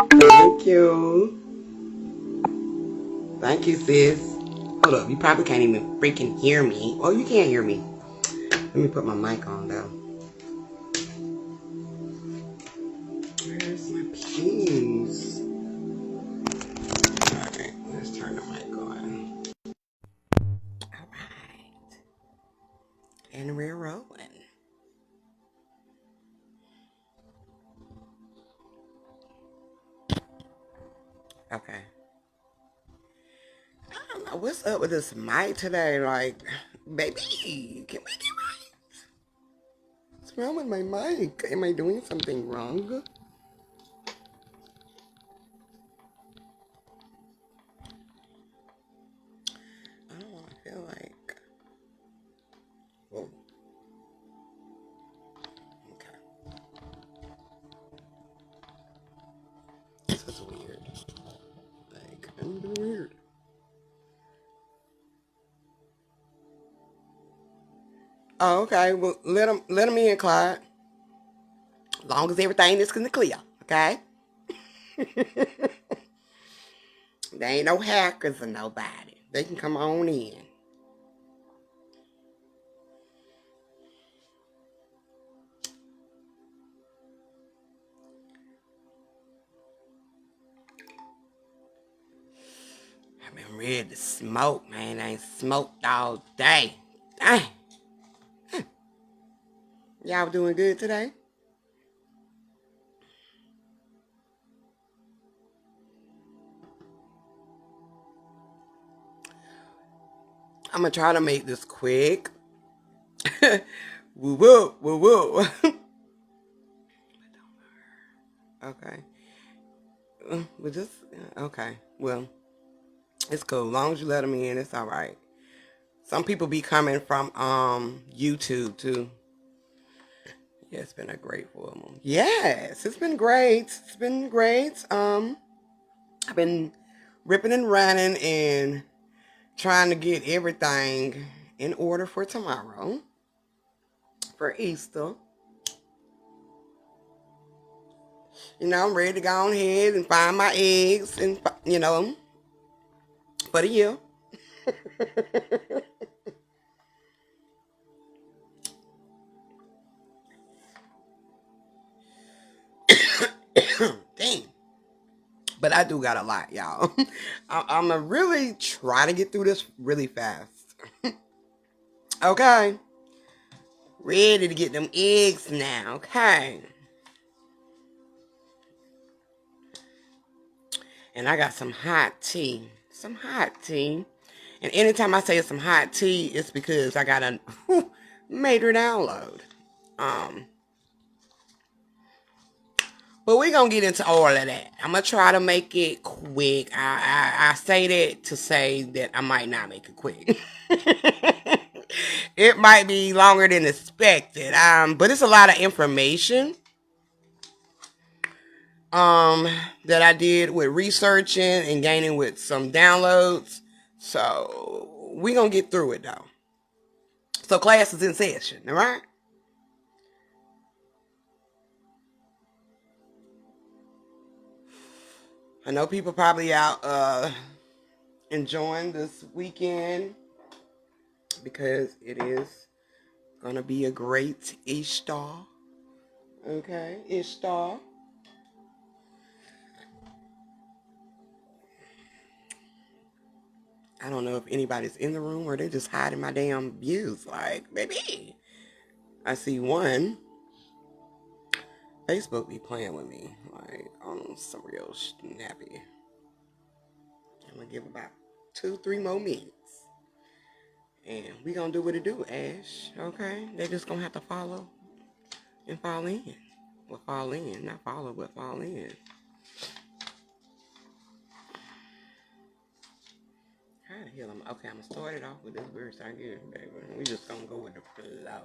Thank you. Thank you, sis. Hold up, you probably can't even freaking hear me. Oh, you can't hear me. Let me put my mic on, though. Where's my keys? Alright, let's turn the mic on. Alright. And we're rolling. Okay. I don't know what's up with this mic today. Like, baby, can we get right? What's wrong with my mic? Am I doing something wrong? I don't want to feel like. Whoa. Okay. This is weird. Like, I'm weird. Oh, okay. Well, let them in, Clyde. As long as everything is clear, okay? There ain't no hackers or nobody. They can come on in. I've been ready to smoke, man. I ain't smoked all day. Dang. Y'all doing good today? I'm gonna try to make this quick. Woo woo, woo woo. Okay. But just okay. Well, it's cool. As long as you let them in, it's all right. Some people be coming from YouTube too. Yeah, it's been a great full moon. Yes, it's been great. It's been great. I've been ripping and running and trying to get everything in order for tomorrow, for Easter. You know, I'm ready to go on ahead and find my eggs and, for the year. Dang. But I do got a lot, y'all. I'm going to really try to get through this really fast. Okay. Ready to get them eggs now. Okay. And I got some hot tea. Some hot tea. And anytime I say some hot tea, it's because I got a major download. But we're going to get into all of that. I'm going to try to make it quick. I say that to say that I might not make it quick. It might be longer than expected. But it's a lot of information that I did with researching and gaining with some downloads. So we're going to get through it, though. So class is in session, all right? I know people probably out enjoying this weekend because it is going to be a great Ishtar. Okay, Ishtar. I don't know if anybody's in the room or they're just hiding my damn views. Like, baby, I see one. Facebook be playing with me, like, on some real snappy. I'm going to give about 2-3 more minutes. And we going to do what it do, Ash. Okay? They just going to have to follow and fall in. Well, fall in. Not follow, but fall in. How the hell am I? Okay, I'm going to start it off with this verse I give, baby. We just going to go with the flow.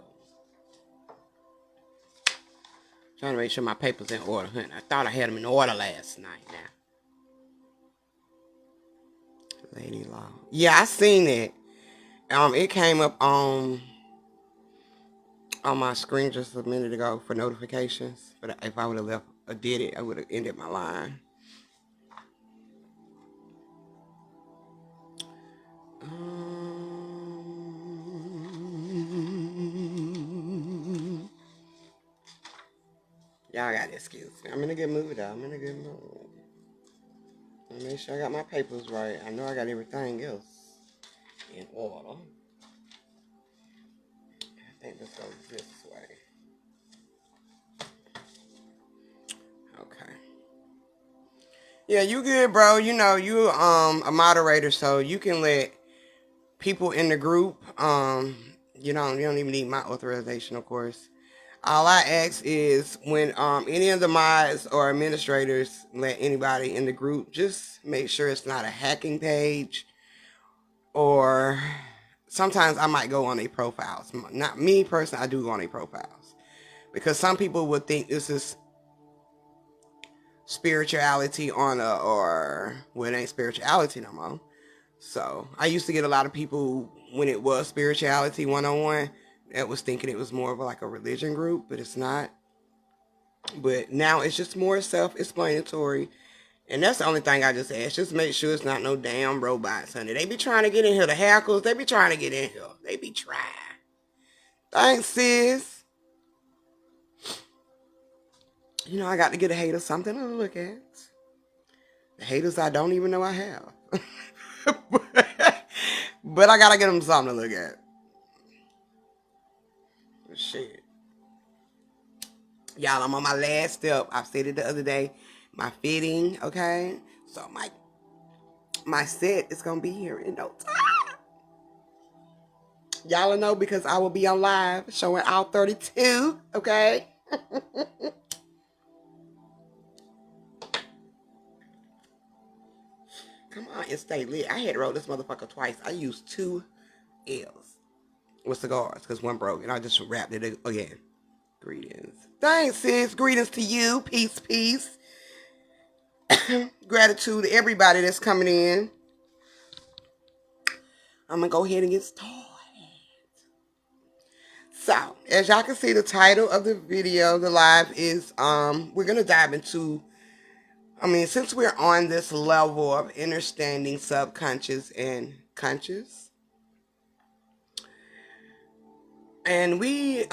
Trying to make sure my paper's in order, honey. I thought I had them in order last night now. Lady Law. Yeah, I seen it. It came up on my screen just a minute ago for notifications. But if I would have left did it, I would have ended my line. Y'all got to excuse me. I'm in a good mood, though. I'm in a good mood. Make sure I got my papers right. I know I got everything else in order. I think this goes this way. Okay. Yeah, you good, bro. You know, you a moderator, so you can let people in the group. You don't even need my authorization, of course. All I ask is when any of the mods or administrators let anybody in the group, just make sure it's not a hacking page, or sometimes I might go on their profiles. Not me personally, I do go on their profiles because some people would think this is spirituality on or well, it ain't spirituality no more. So I used to get a lot of people when it was spirituality 101 that was thinking it was more of like a religion group, but it's not. But now it's just more self-explanatory. And that's the only thing I just ask. Just make sure it's not no damn robots, honey. They be trying to get in here. The hackers, they be trying to get in here. They be trying. Thanks, sis. You know, I got to get a hater something to look at. The haters I don't even know I have. But I got to get them something to look at. Shit. Y'all, I'm on my last step. I said it the other day. My fitting, okay? So my set is going to be here in no time. Y'all will know because I will be on live showing all 32, okay? Come on and stay lit. I had to roll this motherfucker twice. I used 2 L's with cigars because one broke and I just wrapped it again. Greetings. Thanks, sis. Greetings to you. Peace, peace. Gratitude to everybody that's coming in. I'm going to go ahead and get started. So, as y'all can see, the title of the video, the live is, we're going to dive into, since we're on this level of understanding subconscious and conscious, and we,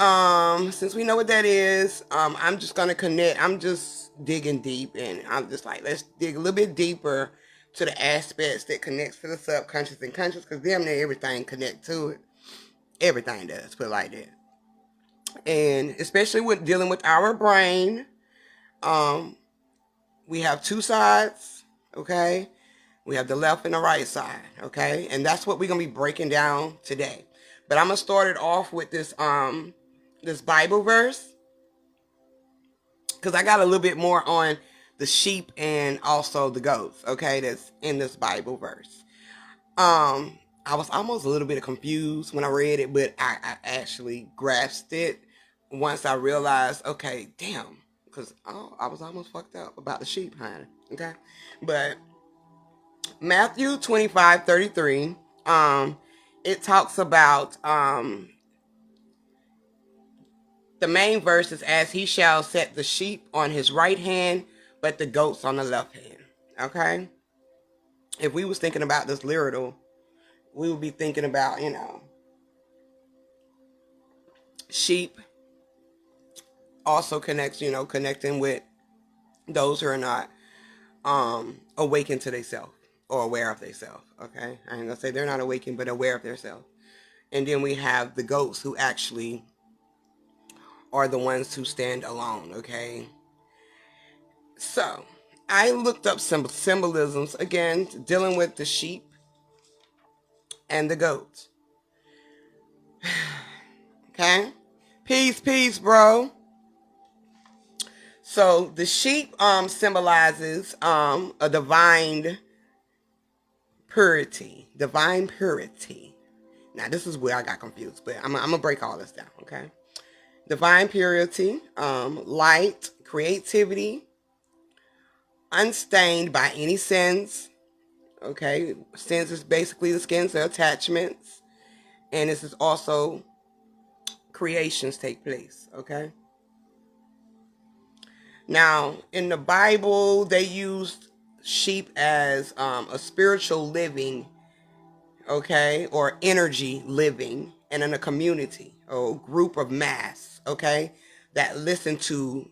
since we know what that is, I'm just going to connect, I'm just digging deep, and I'm just like, let's dig a little bit deeper to the aspects that connects to the subconscious and conscious, because damn near everything connect to it. Everything does, put it like that. And especially with dealing with our brain, we have 2 sides, okay? We have the left and the right side, okay? And that's what we're going to be breaking down today. But I'm going to start it off with this this Bible verse, because I got a little bit more on the sheep and also the goats, okay? That's in this Bible verse. I was almost a little bit confused when I read it, but I actually grasped it once I realized, okay, damn, because I was almost fucked up about the sheep, honey. Okay, but Matthew 25:33, it talks about the main verse is, as he shall set the sheep on his right hand, but the goats on the left hand. Okay, if we was thinking about this literal, we would be thinking about, sheep also connects, connecting with those who are not awakened to themselves or aware of themselves. Okay, I ain't gonna say they're not awakened, but aware of themselves. And then we have the goats who actually are the ones who stand alone. Okay, so I looked up some symbolisms again, dealing with the sheep and the goats. Okay, peace, bro. So the sheep symbolizes a divine purity. Now this is where I got confused, but I'm gonna break all this down, okay? Divine purity, light, creativity, unstained by any sins. Okay, sins is basically the skins, the attachments, and this is also creations take place. Okay. Now, in the Bible, they used sheep as a spiritual living, okay, or energy living, and in a community or group of mass, okay, that listen to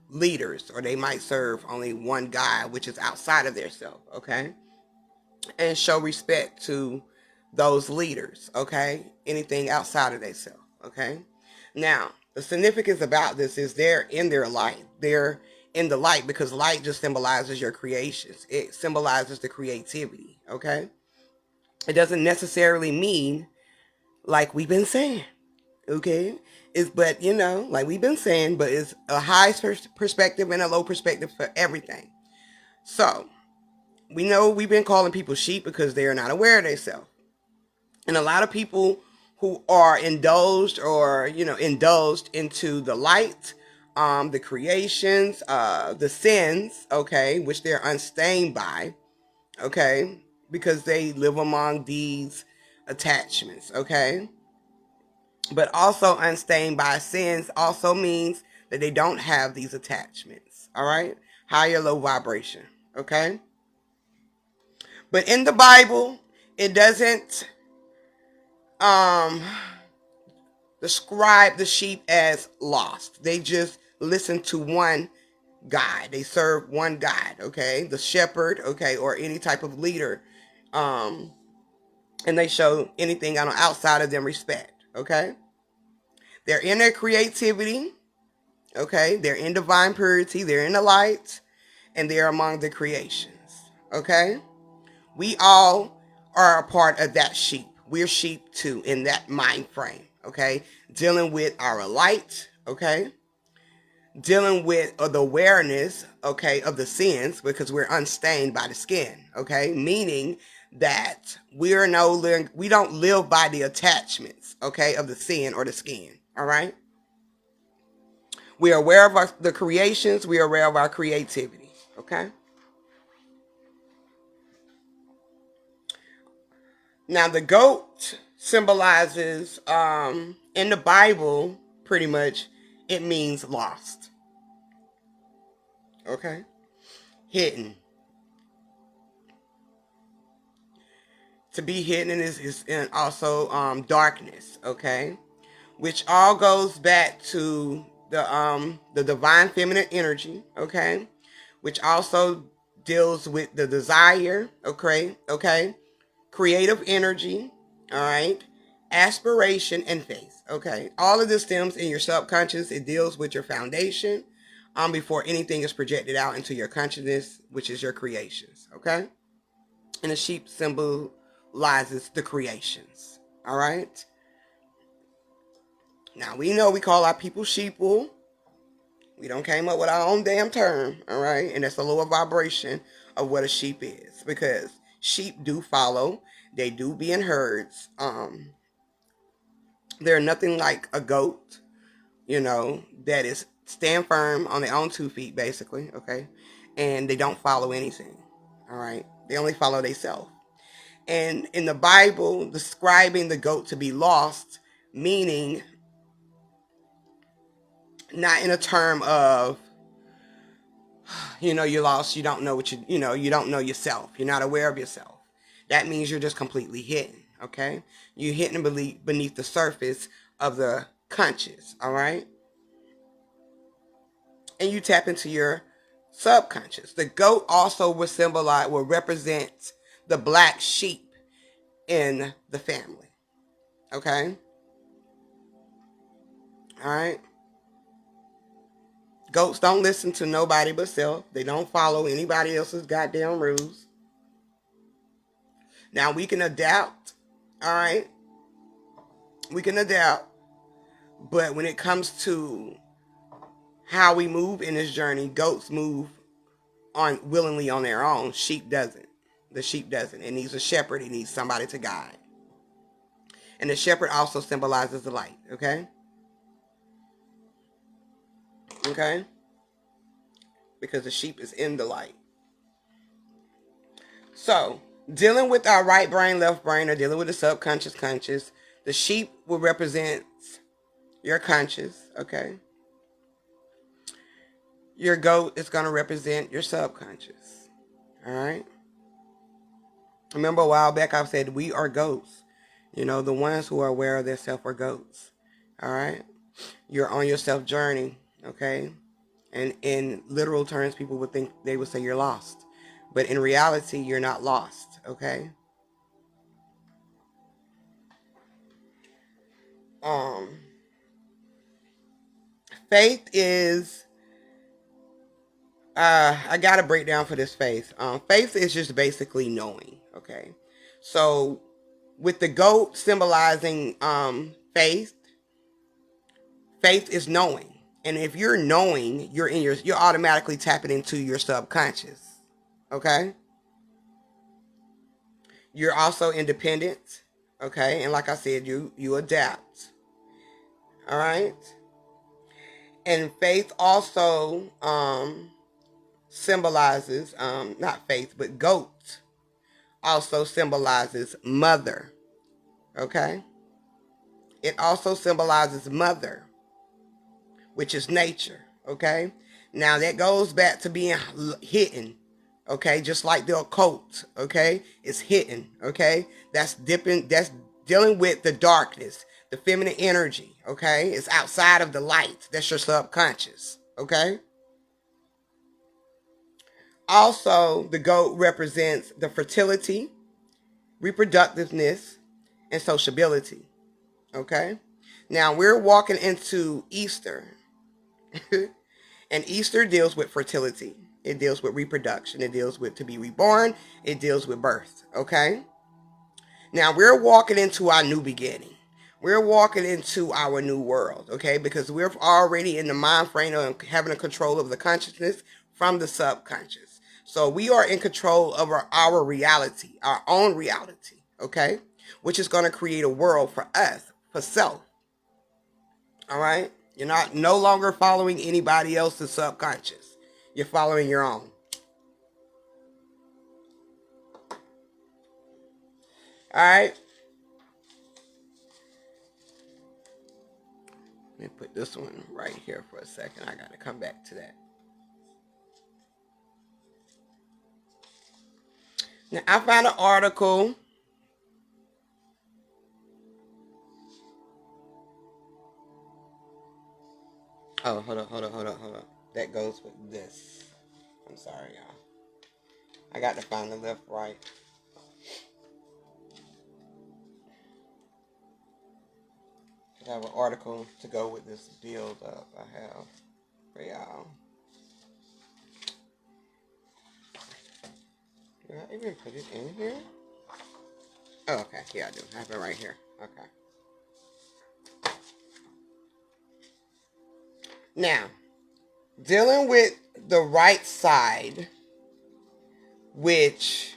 leaders, or they might serve only one God, which is outside of their self, okay, and show respect to those leaders, okay, anything outside of themselves, okay. Now, the significance about this is they're in their light. They're in the light because light just symbolizes your creations. It symbolizes the creativity, okay? It doesn't necessarily mean, like we've been saying, okay? But like we've been saying, but it's a high perspective and a low perspective for everything. So, we know we've been calling people sheep because they are not aware of themselves. And a lot of people who are indulged into the light, the creations, the sins, okay, which they're unstained by, okay, because they live among these attachments, okay. But also unstained by sins also means that they don't have these attachments, all right, higher, low vibration, okay. But in the Bible, it doesn't um describe the sheep as lost. They just listen to one God. They serve one God, okay? The shepherd, okay, or any type of leader. Um, and they show anything on the outside of them respect, okay? They're in their creativity, okay? They're in divine purity, they're in the light, and they're among the creations, okay? We all are a part of that sheep. We're sheep too in that mind frame, okay? Dealing with our light, okay? Dealing with the awareness, okay, of the sins because we're unstained by the skin, okay? Meaning that we don't live by the attachments, okay, of the sin or the skin, all right? We are aware of the creations. We are aware of our creativity, okay? Now, the goat symbolizes, in the Bible, pretty much, it means lost. Okay? Hidden. To be hidden is in also darkness, okay? Which all goes back to the divine feminine energy, okay? Which also deals with the desire, okay? Creative energy, all right, aspiration, and faith, okay. All of this stems in your subconscious. It deals with your foundation before anything is projected out into your consciousness, which is your creations, okay. And the sheep symbolizes the creations, all right. Now, we know we call our people sheeple. We don't came up with our own damn term, all right, and that's a lower vibration of what a sheep is, because sheep do follow. They do be in herds. They're nothing like a goat, that is stand firm on their own 2 feet, basically, okay? And they don't follow anything, all right? They only follow themselves. And in the Bible, describing the goat to be lost, meaning not in a term of, you're lost, you don't know you don't know yourself, you're not aware of yourself. That means you're just completely hidden, okay? You're hidden beneath the surface of the conscious, all right? And you tap into your subconscious. The goat also will represent the black sheep in the family, okay? All right? Goats don't listen to nobody but self. They don't follow anybody else's goddamn rules. Now, we can adapt, all right? We can adapt, but when it comes to how we move in this journey, goats move on willingly on their own. Sheep doesn't. The sheep doesn't. It needs a shepherd. It needs somebody to guide. And the shepherd also symbolizes the light, okay? Okay? Because the sheep is in the light. So, dealing with our right brain, left brain, or dealing with the subconscious, conscious, the sheep will represent your conscious, okay? your goat is going to represent your subconscious. All right. Remember a while back I said we are goats. You know, the ones who are aware of themselves are goats. All right. You're on your self journey. Okay. And in literal terms, people would think, they would say you're lost. But in reality, you're not lost. Okay. Um, Faith is, I got a breakdown for this faith. Faith is just basically knowing. Okay. So with the goat symbolizing faith, faith is knowing. And if you're knowing, you're automatically tapping into your subconscious. Okay? You're also independent. Okay? And like I said, you adapt. All right? And faith also symbolizes not faith, but goat also symbolizes mother. Okay? It also symbolizes mother, which is nature. Okay? Now that goes back to being hidden. Okay? Just like the occult. Okay? It's hidden. Okay? That's dealing with the darkness, the feminine energy. Okay? It's outside of the light. That's your subconscious. Okay? Also, the goat represents the fertility, reproductiveness, and sociability. Okay? Now we're walking into Easter. And Easter deals with fertility. It deals with reproduction. It deals with to be reborn. It deals with birth. Okay? Now we're walking into our new beginning. We're walking into our new world. Okay? Because we're already in the mind frame of having a control of the consciousness from the subconscious. So we are in control of our reality, our own reality. Okay? Which is going to create a world for us, for self. All right? You're not no longer following anybody else's subconscious. You're following your own. All right? Let me put this one right here for a second. I got to come back to that. Now, I found an article. Oh, hold up. That goes with this. I'm sorry, y'all. I got to find the left, right. I have an article to go with this build up I have for y'all. Did I even put it in here? Oh, okay. Yeah, I do. I have it right here. Okay. Now, dealing with the right side, which...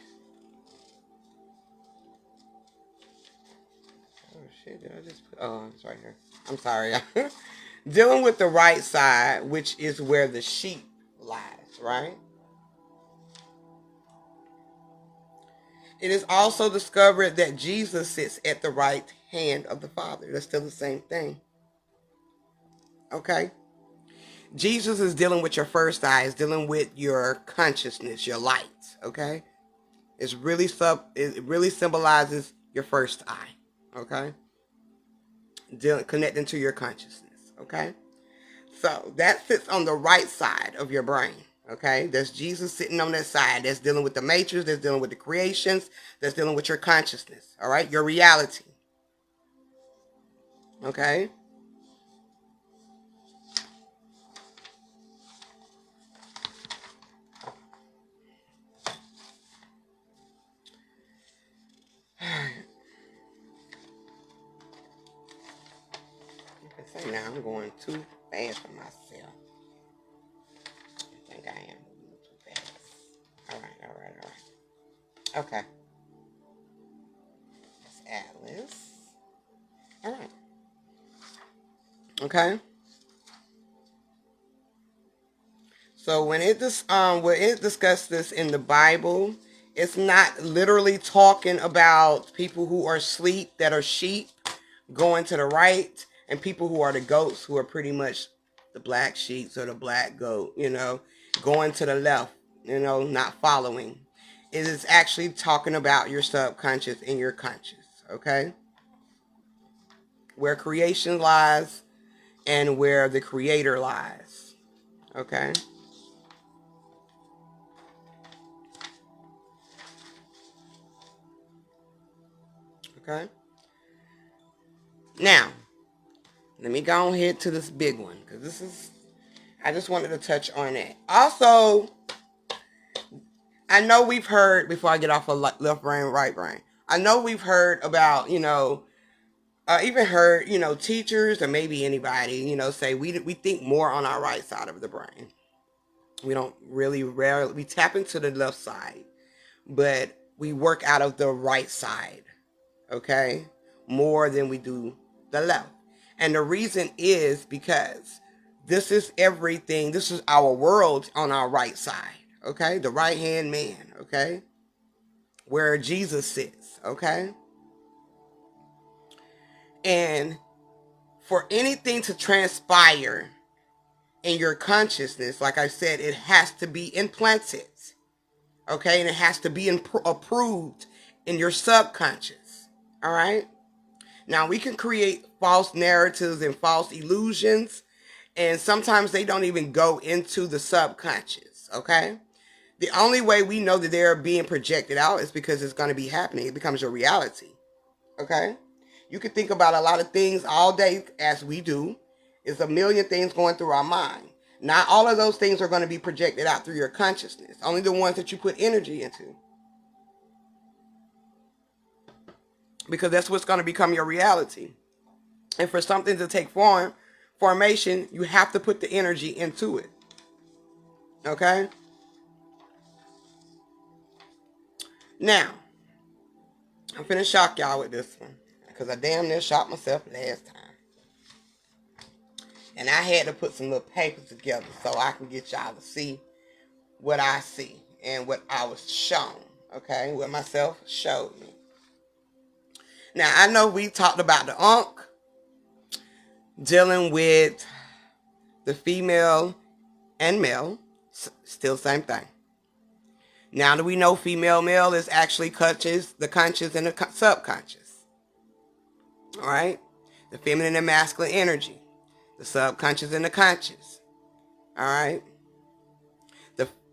Oh, shit. Did I just put... Oh, it's right here. I'm sorry. Dealing with the right side, which is where the sheep lies, right? It is also discovered that Jesus sits at the right hand of the Father. That's still the same thing. Okay? Jesus is dealing with your first eye. It's dealing with your consciousness, your light. Okay? It really symbolizes your first eye. Okay? Connecting to your consciousness. Okay? So that sits on the right side of your brain. Okay, that's Jesus sitting on that side. That's dealing with the matrix. That's dealing with the creations. That's dealing with your consciousness. All right, your reality. Okay. I say now I'm going too fast for myself. I think I am moving too fast. All right. Okay. That's Atlas. All right. Okay. So when it discussed this in the Bible, it's not literally talking about people who are asleep that are sheep going to the right, and people who are the goats who are pretty much the black sheets or the black goat, going to the left, not following. It is actually talking about your subconscious and your conscious, okay? Where creation lies and where the creator lies, okay? Okay? Now, let me go ahead to this big one, because I just wanted to touch on that. Also, I know we've heard, before I get off of left brain, right brain, I know we've heard about, even heard, teachers or maybe anybody, say we think more on our right side of the brain. We don't really rarely, we tap into the left side, but we work out of the right side, okay, more than we do the left. And the reason is because this is everything, this is our world on our right side, okay, the right hand man, okay, where Jesus sits, okay. And for anything to transpire in your consciousness, like I said, it has to be implanted, okay, and it has to be approved in your subconscious, all right. Now, we can create false narratives and false illusions, and sometimes they don't even go into the subconscious, okay? The only way we know that they're being projected out is because it's going to be happening. It becomes your reality, okay? You can think about a lot of things all day, as we do. It's a million things going through our mind. Not all of those things are going to be projected out through your consciousness. Only the ones that you put energy into. Because that's what's going to become your reality. And for something to take formation, you have to put the energy into it. Okay? Now, I'm finna shock y'all with this one, because I damn near shocked myself last time. And I had to put some little papers together so I can get y'all to see what I see and what I was shown. Okay? What myself showed me. Now, I know we talked about the Ankh, dealing with the female and male. Still same thing. Now that we know female male is actually the conscious and the subconscious. All right? The feminine and masculine energy. The subconscious and the conscious. All right?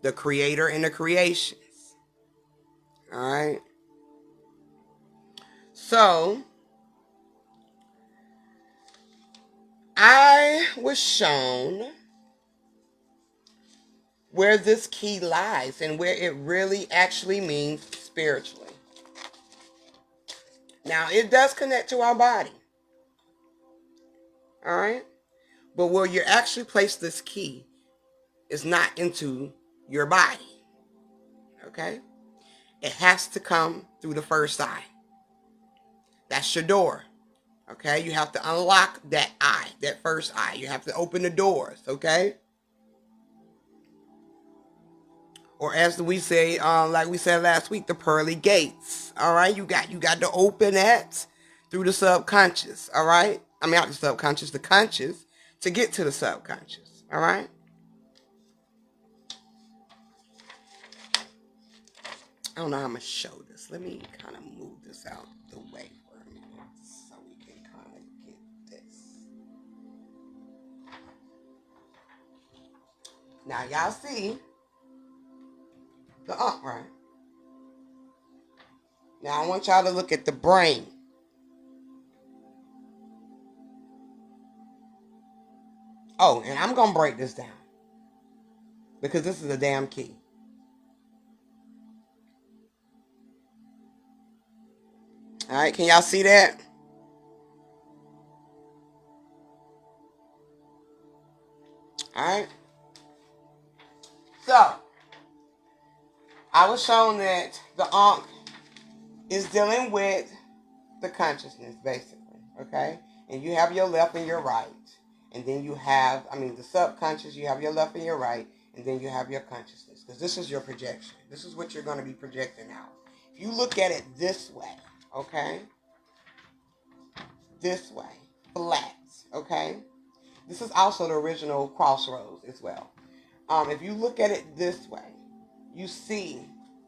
The creator and the creations. All right? So, I was shown where this key lies and where it really actually means spiritually. Now, it does connect to our body. All right? But where you actually place this key is not into your body. Okay? It has to come through the first eye. That's your door. Okay? You have to unlock that eye, that first eye. You have to open the doors. Okay? Or as we say, like we said last week, the pearly gates. All right? You got to open that through the subconscious. All right? I mean, not the subconscious, the conscious, to get to the subconscious. All right? I don't know how I'm going to show this. Let me kind of move this out the way for a minute so we can kind of get this. Now, y'all see the Ankh, right? Now, I want y'all to look at the brain. Oh, and I'm going to break this down because this is a damn key. All right, can y'all see that? All right. So, I was shown that the Ankh is dealing with the consciousness, basically, okay? And you have your left and your right. And then you have, the subconscious, you have your left and your right, and then you have your consciousness. Because this is your projection. This is what you're going to be projecting out. If you look at it this way, okay? This way, flat, okay? this is also the original crossroads as well. If you look at it this way, you see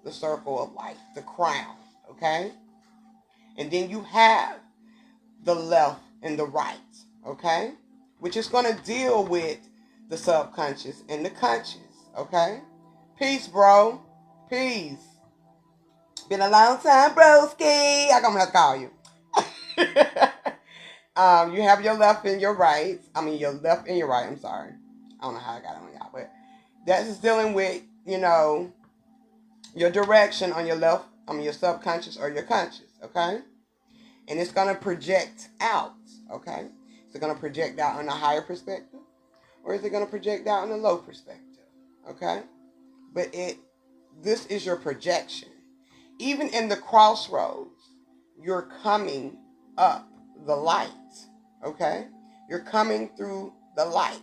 the circle of life, the crown, okay? And then you have the left and the right, okay? Which is going to deal with the subconscious and the conscious, okay? Peace, bro. Peace. Been a long time, broski. I'm going to have to call you. You have your left and your right. Your left and your right. I'm sorry. I don't know how I got it on y'all, but that is dealing with, your direction on your left, your subconscious or your conscious, okay? And it's going to project out, okay? Is it going to project out on a higher perspective? Or is it going to project out on a low perspective, okay? But this is your projection. Even in the crossroads, you're coming up the light, okay? You're coming through the light,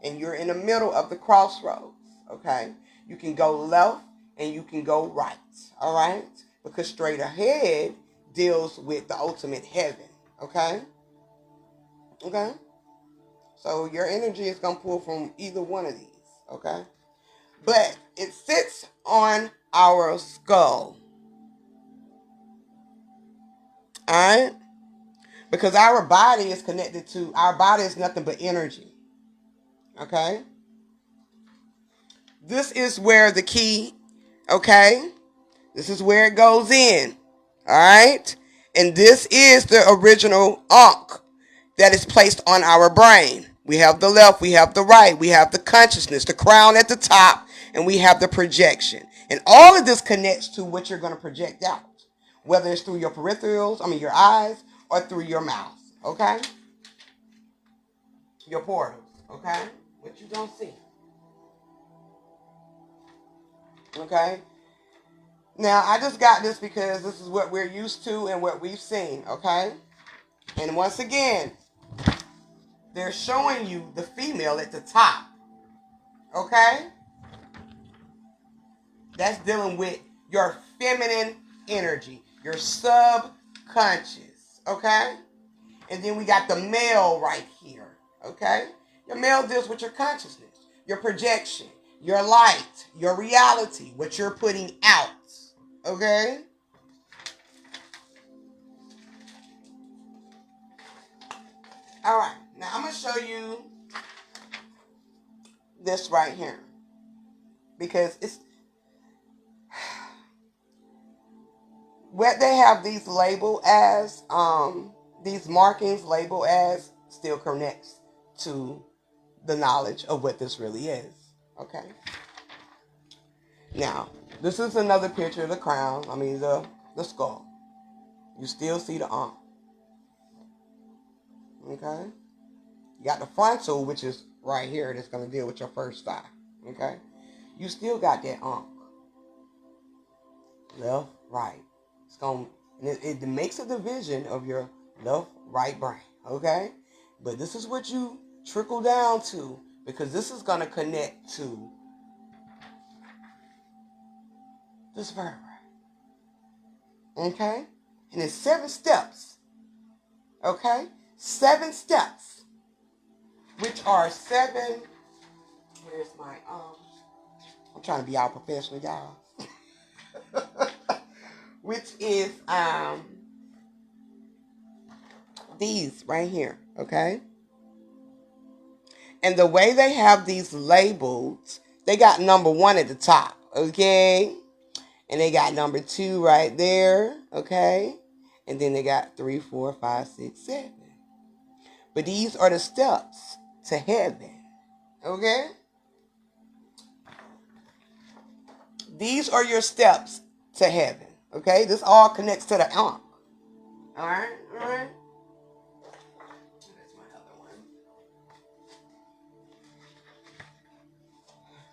and you're in the middle of the crossroads, okay? You can go left and you can go right, all right? Because straight ahead deals with the ultimate heaven, okay? Okay? So your energy is going to pull from either one of these, okay? But it sits on our skull, all right? Because our body is connected to, our body is nothing but energy, okay? This is where the key, okay? This is where it goes in, all right? And this is the original Ankh that is placed on our brain. We have the left, we have the right, we have the consciousness, the crown at the top, and we have the projection. And all of this connects to what you're going to project out, whether it's through your peripherals, your eyes, or through your mouth, okay? Your portals, okay? What you don't see, okay? Now, I just got this because this is what we're used to and what we've seen, okay? And once again, they're showing you the female at the top, okay? That's dealing with your feminine energy, your subconscious, okay? And then we got the male right here, okay? Your male deals with your consciousness, your projection, your light, your reality, what you're putting out, okay? All right, now I'm going to show you this right here because it's what they have these labeled as, these markings labeled as, still connects to the knowledge of what this really is. Okay. Now, this is another picture of the crown. The skull. You still see the arm. Okay. You got the frontal, which is right here. That's going to deal with your first eye. Okay. You still got that arm. Left, right. It's going, and it makes a division of your left, right brain. Okay. But this is what you trickle down to, because this is going to connect to this vertebrae. Okay? And it's 7 steps. Okay? 7 steps. Which are 7. Where's my I'm trying to be all professional, y'all. Which is these right here. Okay? And the way they have these labeled, they got number 1 at the top. Okay? And they got number 2 right there, okay? And then they got 3, 4, 5, 6, 7. But these are the steps to heaven, okay? These are your steps to heaven, okay? This all connects to the Ankh. All right, all right? That's my other one.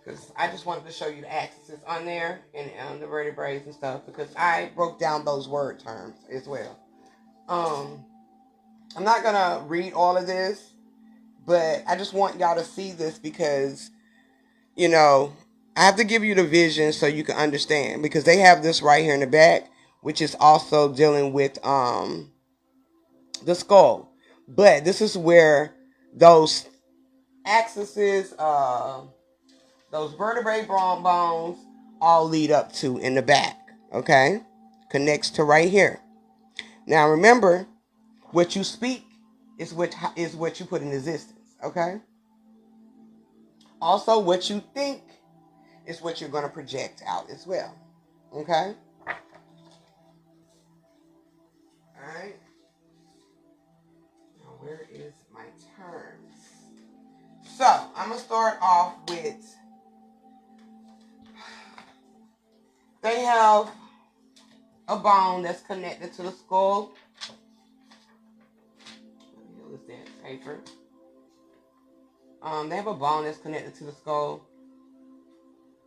Because I just wanted to show you the axes on there and the vertebrae and stuff, because I broke down those word terms as well. I'm not going to read all of this, but I just want y'all to see this because, I have to give you the vision so you can understand, because they have this right here in the back, which is also dealing with the skull. But this is where those axes, those vertebrae bones all lead up to in the back. Okay? Connects to right here. Now remember, what you speak is what you put in existence. Okay? Also, what you think is what you're going to project out as well. Okay? Alright. Now, where is my terms? So, I'm going to start off with, they have a bone that's connected to the skull. What the hell is that? Paper. They have a bone that's connected to the skull.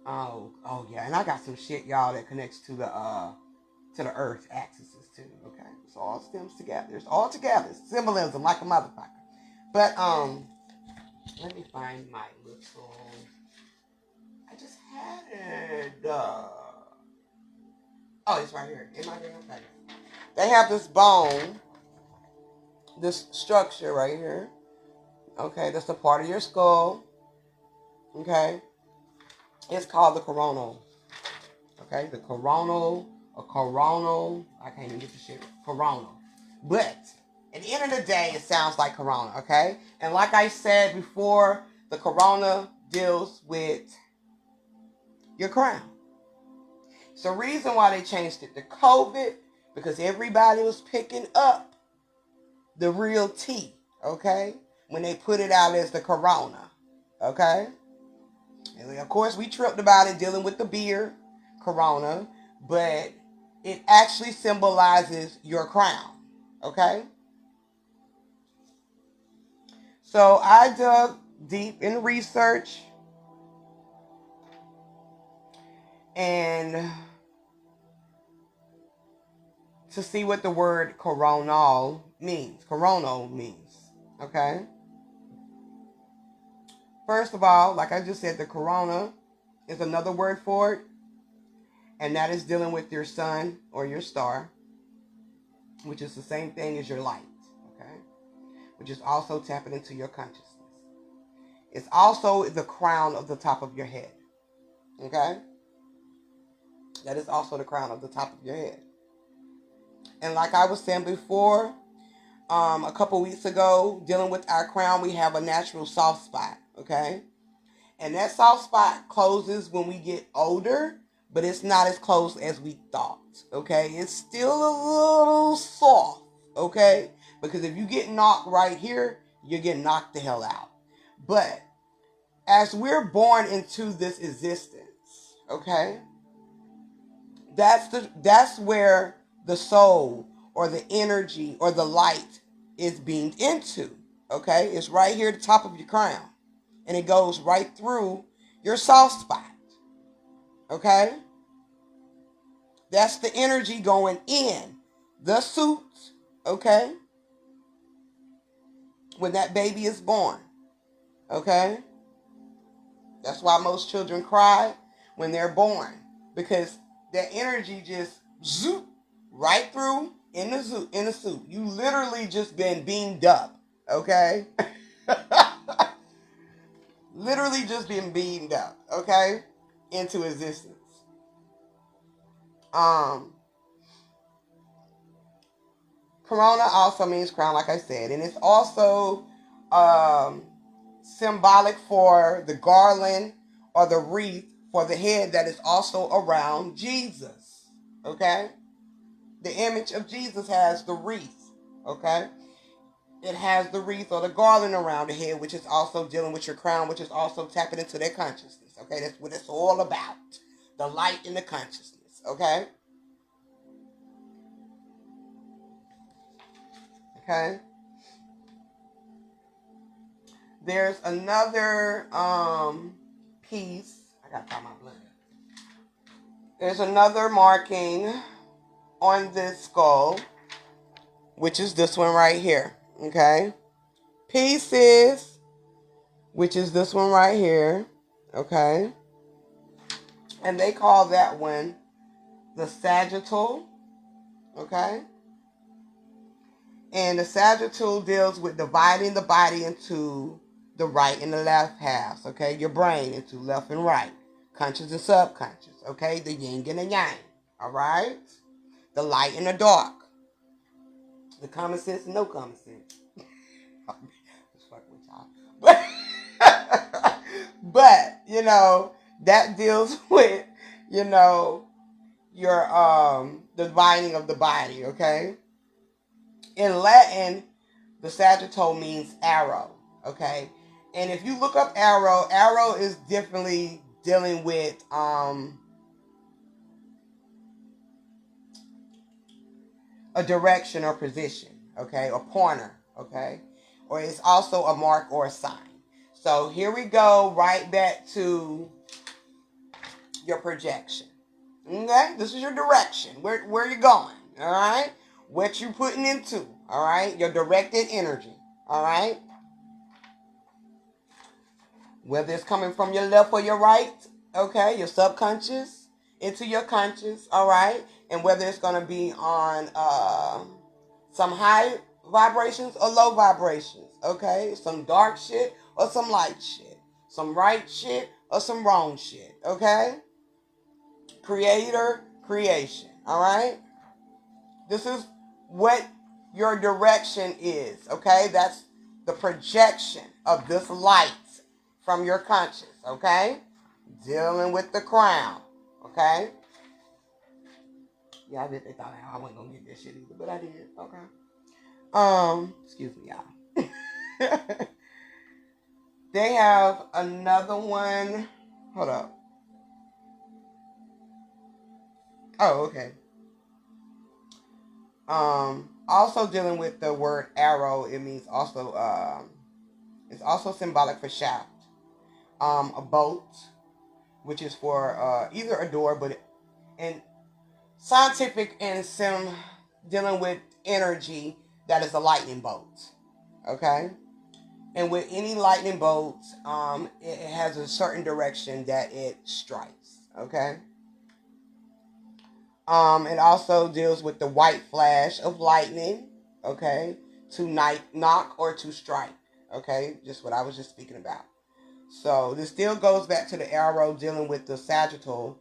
Oh yeah, and I got some shit, y'all, that connects to the earth axis too. Okay, so all stems together. It's all together. It's symbolism like a motherfucker. But let me find my little. I just had it. Oh, it's right here. In my damn face. They have this bone, this structure right here. Okay, that's a part of your skull. Okay, it's called the coronal. Okay, the coronal, I can't even get the shit, coronal. But at the end of the day, it sounds like corona, okay? And like I said before, the corona deals with your crown. It's the reason why they changed it to COVID, because everybody was picking up the real T, okay? When they put it out as the corona, okay? And of course, we tripped about it dealing with the beer, corona, but it actually symbolizes your crown, okay? So I dug deep in research and to see what the word coronal means. Coronal means, okay? First of all, like I just said, the corona is another word for it, and that is dealing with your sun or your star, which is the same thing as your light, okay? Which is also tapping into your consciousness. It's also the crown of the top of your head, okay? That is also the crown of the top of your head. And like I was saying before, a couple weeks ago, dealing with our crown, we have a natural soft spot, okay? And that soft spot closes when we get older, but it's not as close as we thought, okay? It's still a little soft, okay? Because if you get knocked right here, you're getting knocked the hell out. But as we're born into this existence, okay, that's where the soul or the energy or the light is beamed into, okay? It's right here at the top of your crown, and it goes right through your soft spot, okay? That's the energy going in the suit, okay, when that baby is born, okay? That's why most children cry when they're born, because that energy just zoop right through in the suit. You literally just been beamed up, okay? Literally just been beamed up, okay, into existence. Corona also means crown, like I said, and it's also symbolic for the garland or the wreath for the head that is also around Jesus, okay? The image of Jesus has the wreath, okay? It has the wreath or the garland around the head, which is also dealing with your crown, which is also tapping into their consciousness, okay? That's what it's all about, the light in the consciousness, okay? Okay? There's another piece. I gotta find my blender. There's another marking on this skull, which is this one right here. Okay? Pieces, which is this one right here. Okay? And they call that one the sagittal. Okay? And the sagittal deals with dividing the body into the right and the left halves, okay? Your brain into left and right, conscious and subconscious, okay? The yin and the yang, all right? The light and the dark, the common sense and no common sense. Just fucking with y'all. But, you know, that deals with, you know, your the dividing of the body, okay? In Latin, the sagittal means arrow, okay? And if you look up arrow is definitely dealing with a direction or position, okay? Or pointer, okay? Or it's also a mark or a sign. So here we go, right back to your projection. Okay? This is your direction. Where you going, all right? What you putting into, all right? Your directed energy, all right? Whether it's coming from your left or your right, okay? Your subconscious into your conscious, all right? And whether it's going to be on some high vibrations or low vibrations, okay? Some dark shit or some light shit. Some right shit or some wrong shit, okay? Creator, creation, all right? This is what your direction is, okay? That's the projection of this light from your conscious, okay? Dealing with the crown, okay? Yeah, they thought I wasn't gonna get this shit either, but I did, okay? Excuse me, y'all. They have another one. Hold up. Oh, okay. Also dealing with the word arrow, it means also, it's also symbolic for shaft. A bolt, which is for either a door, but in scientific and sim dealing with energy, that is a lightning bolt. Okay? And with any lightning bolt, it has a certain direction that it strikes. Okay? It also deals with the white flash of lightning. Okay? To knock or to strike. Okay? Just what I was just speaking about. So this still goes back to the arrow dealing with the sagittal,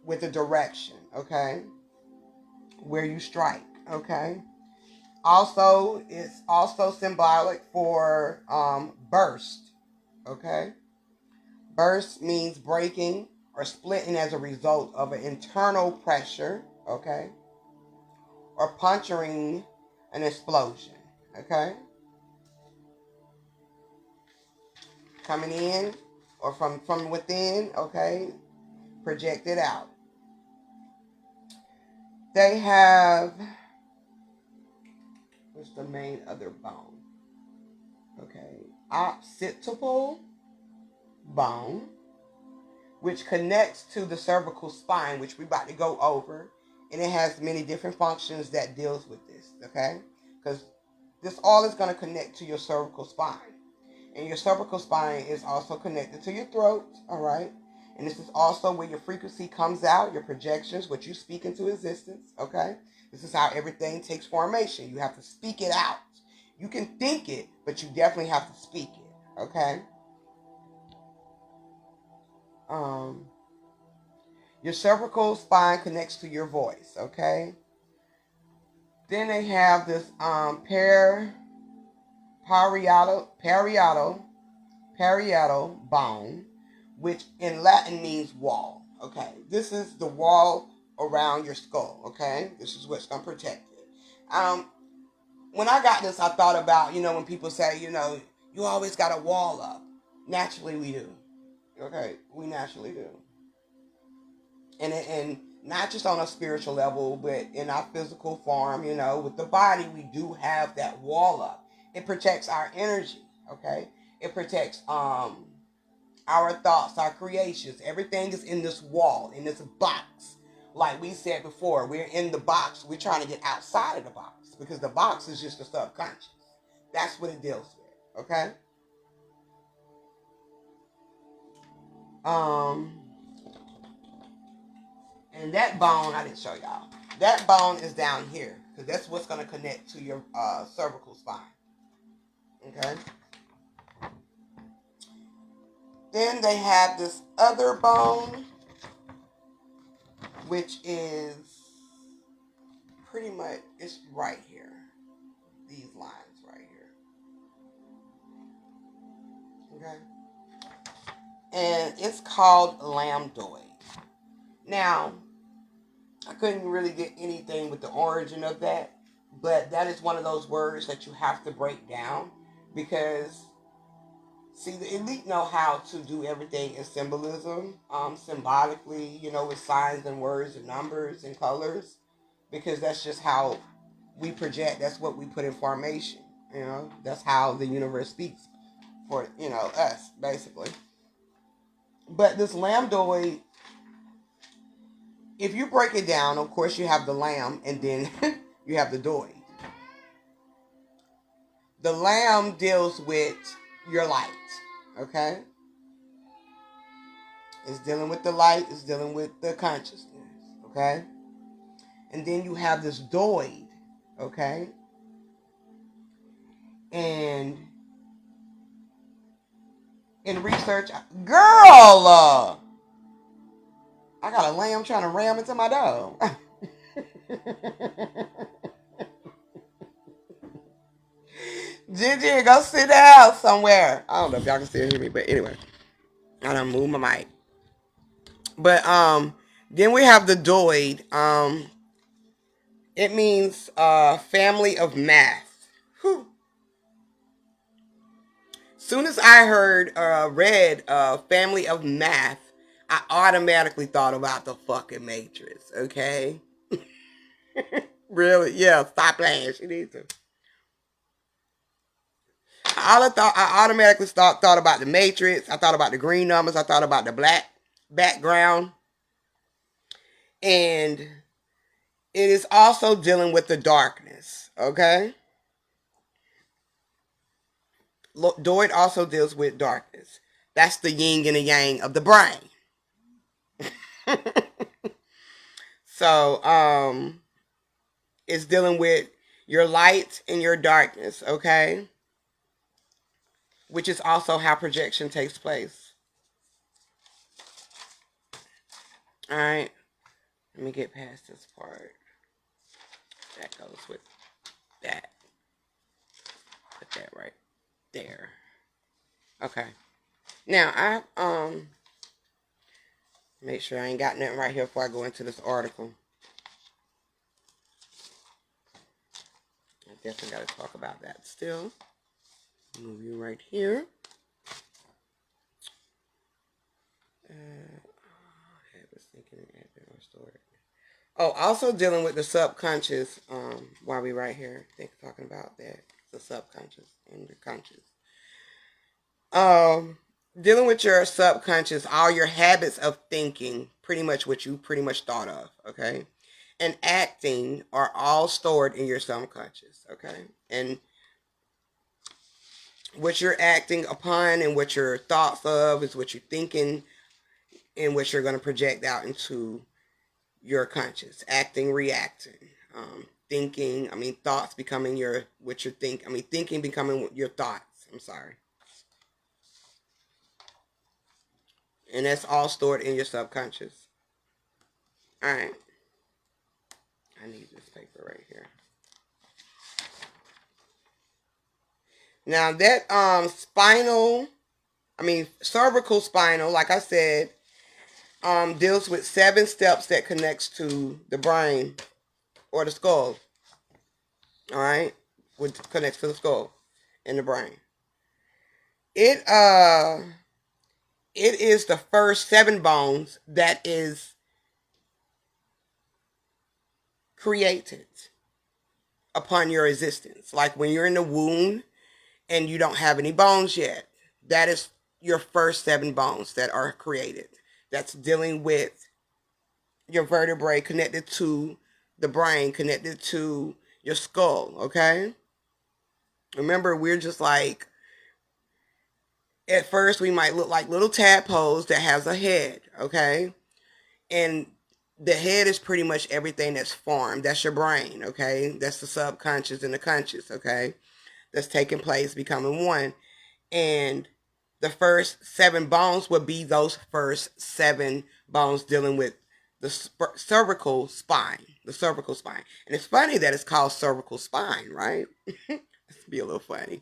with the direction, okay? Where you strike, okay? Also, it's also symbolic for burst, okay? Burst means breaking or splitting as a result of an internal pressure, okay? Or puncturing an explosion, okay? Coming in or from within, okay? Projected out. They have, what's the main other bone? Okay, Occipital Bone, which connects to the cervical spine, which we're about to go over. And it has many different functions that deals with this, okay? Because this all is going to connect to your cervical spine. And your cervical spine is also connected to your throat, all right? And this is also where your frequency comes out, your projections, what you speak into existence, okay? This is how everything takes formation. You have to speak it out. You can think it, but you definitely have to speak it, okay? Your cervical spine connects to your voice, okay? Then they have this parietal bone, which in Latin means wall, okay? This is the wall around your skull, okay? This is what's going to protect it. When I got this, I thought about, when people say, you always got a wall up. Naturally, we do. Okay? We naturally do. And not just on a spiritual level, but in our physical form, with the body, we do have that wall up. It protects our energy, okay? It protects our thoughts, our creations. Everything is in this wall, in this box. Like we said before, we're in the box. We're trying to get outside of the box because the box is just the subconscious. That's what it deals with, okay? And that bone, I didn't show y'all. That bone is down here because that's what's going to connect to your cervical spine, okay? Then they have this other bone, which is pretty much, it's right here. These lines right here. Okay? And it's called lambdoid. Now, I couldn't really get anything with the origin of that, but that is one of those words that you have to break down because, see, the elite know how to do everything in symbolism, symbolically, with signs and words and numbers and colors, because that's just how we project. That's what we put in formation. That's how the universe speaks for, us, basically. But this lambdoid, if you break it down, of course, you have the lamb and then you have the doid. The lamb deals with your light, okay? It's dealing with the light, it's dealing with the consciousness, okay? And then you have this doid, okay? And in research, girl, I got a lamb trying to ram into my dog. Ginger, go sit down somewhere. I don't know if y'all can still hear me, but anyway, I done moved my mic. But then we have the doid. It means family of math. Whew. Soon as I read family of math, I automatically thought about the fucking Matrix. Okay. Really? Yeah. Stop playing. She needs to. I automatically thought about the Matrix. I thought about the green numbers. I thought about the black background. And it is also dealing with the darkness. Okay? Doid also deals with darkness. That's the yin and the yang of the brain. So, it's dealing with your light and your darkness, okay? Which is also how projection takes place. All right. Let me get past this part. That goes with that. Put that right there. Okay. Now, I make sure I ain't got nothing right here before I go into this article. I definitely got to talk about that still. Move you right here. Oh, also dealing with the subconscious. While we right here, talking about that, the subconscious and the conscious. Dealing with your subconscious, all your habits of thinking, pretty much what you pretty much thought of, okay, and acting are all stored in your subconscious, okay, and what you're acting upon and what your thoughts of is what you're thinking and what you're going to project out into your conscious. Acting, reacting, thinking, thoughts becoming what you think. Thinking becoming your thoughts. I'm sorry. And that's all stored in your subconscious. All right. I need this paper right here. Now that cervical spinal, like I said, deals with 7 steps that connects to the brain or the skull. All right, which connects to the skull and the brain. It is the first 7 bones that is created upon your existence. Like when you're in the womb and you don't have any bones yet, that is your first 7 bones that are created. That's dealing with your vertebrae connected to the brain, connected to your skull, okay? Remember, we're just like, at first we might look like little tadpoles that has a head, okay? And the head is pretty much everything that's formed. That's your brain, okay? That's the subconscious and the conscious, okay? That's taking place, becoming one. And the first 7 bones would be those first 7 bones dealing with the cervical spine. The cervical spine. And it's funny that it's called cervical spine, right? It's be a little funny.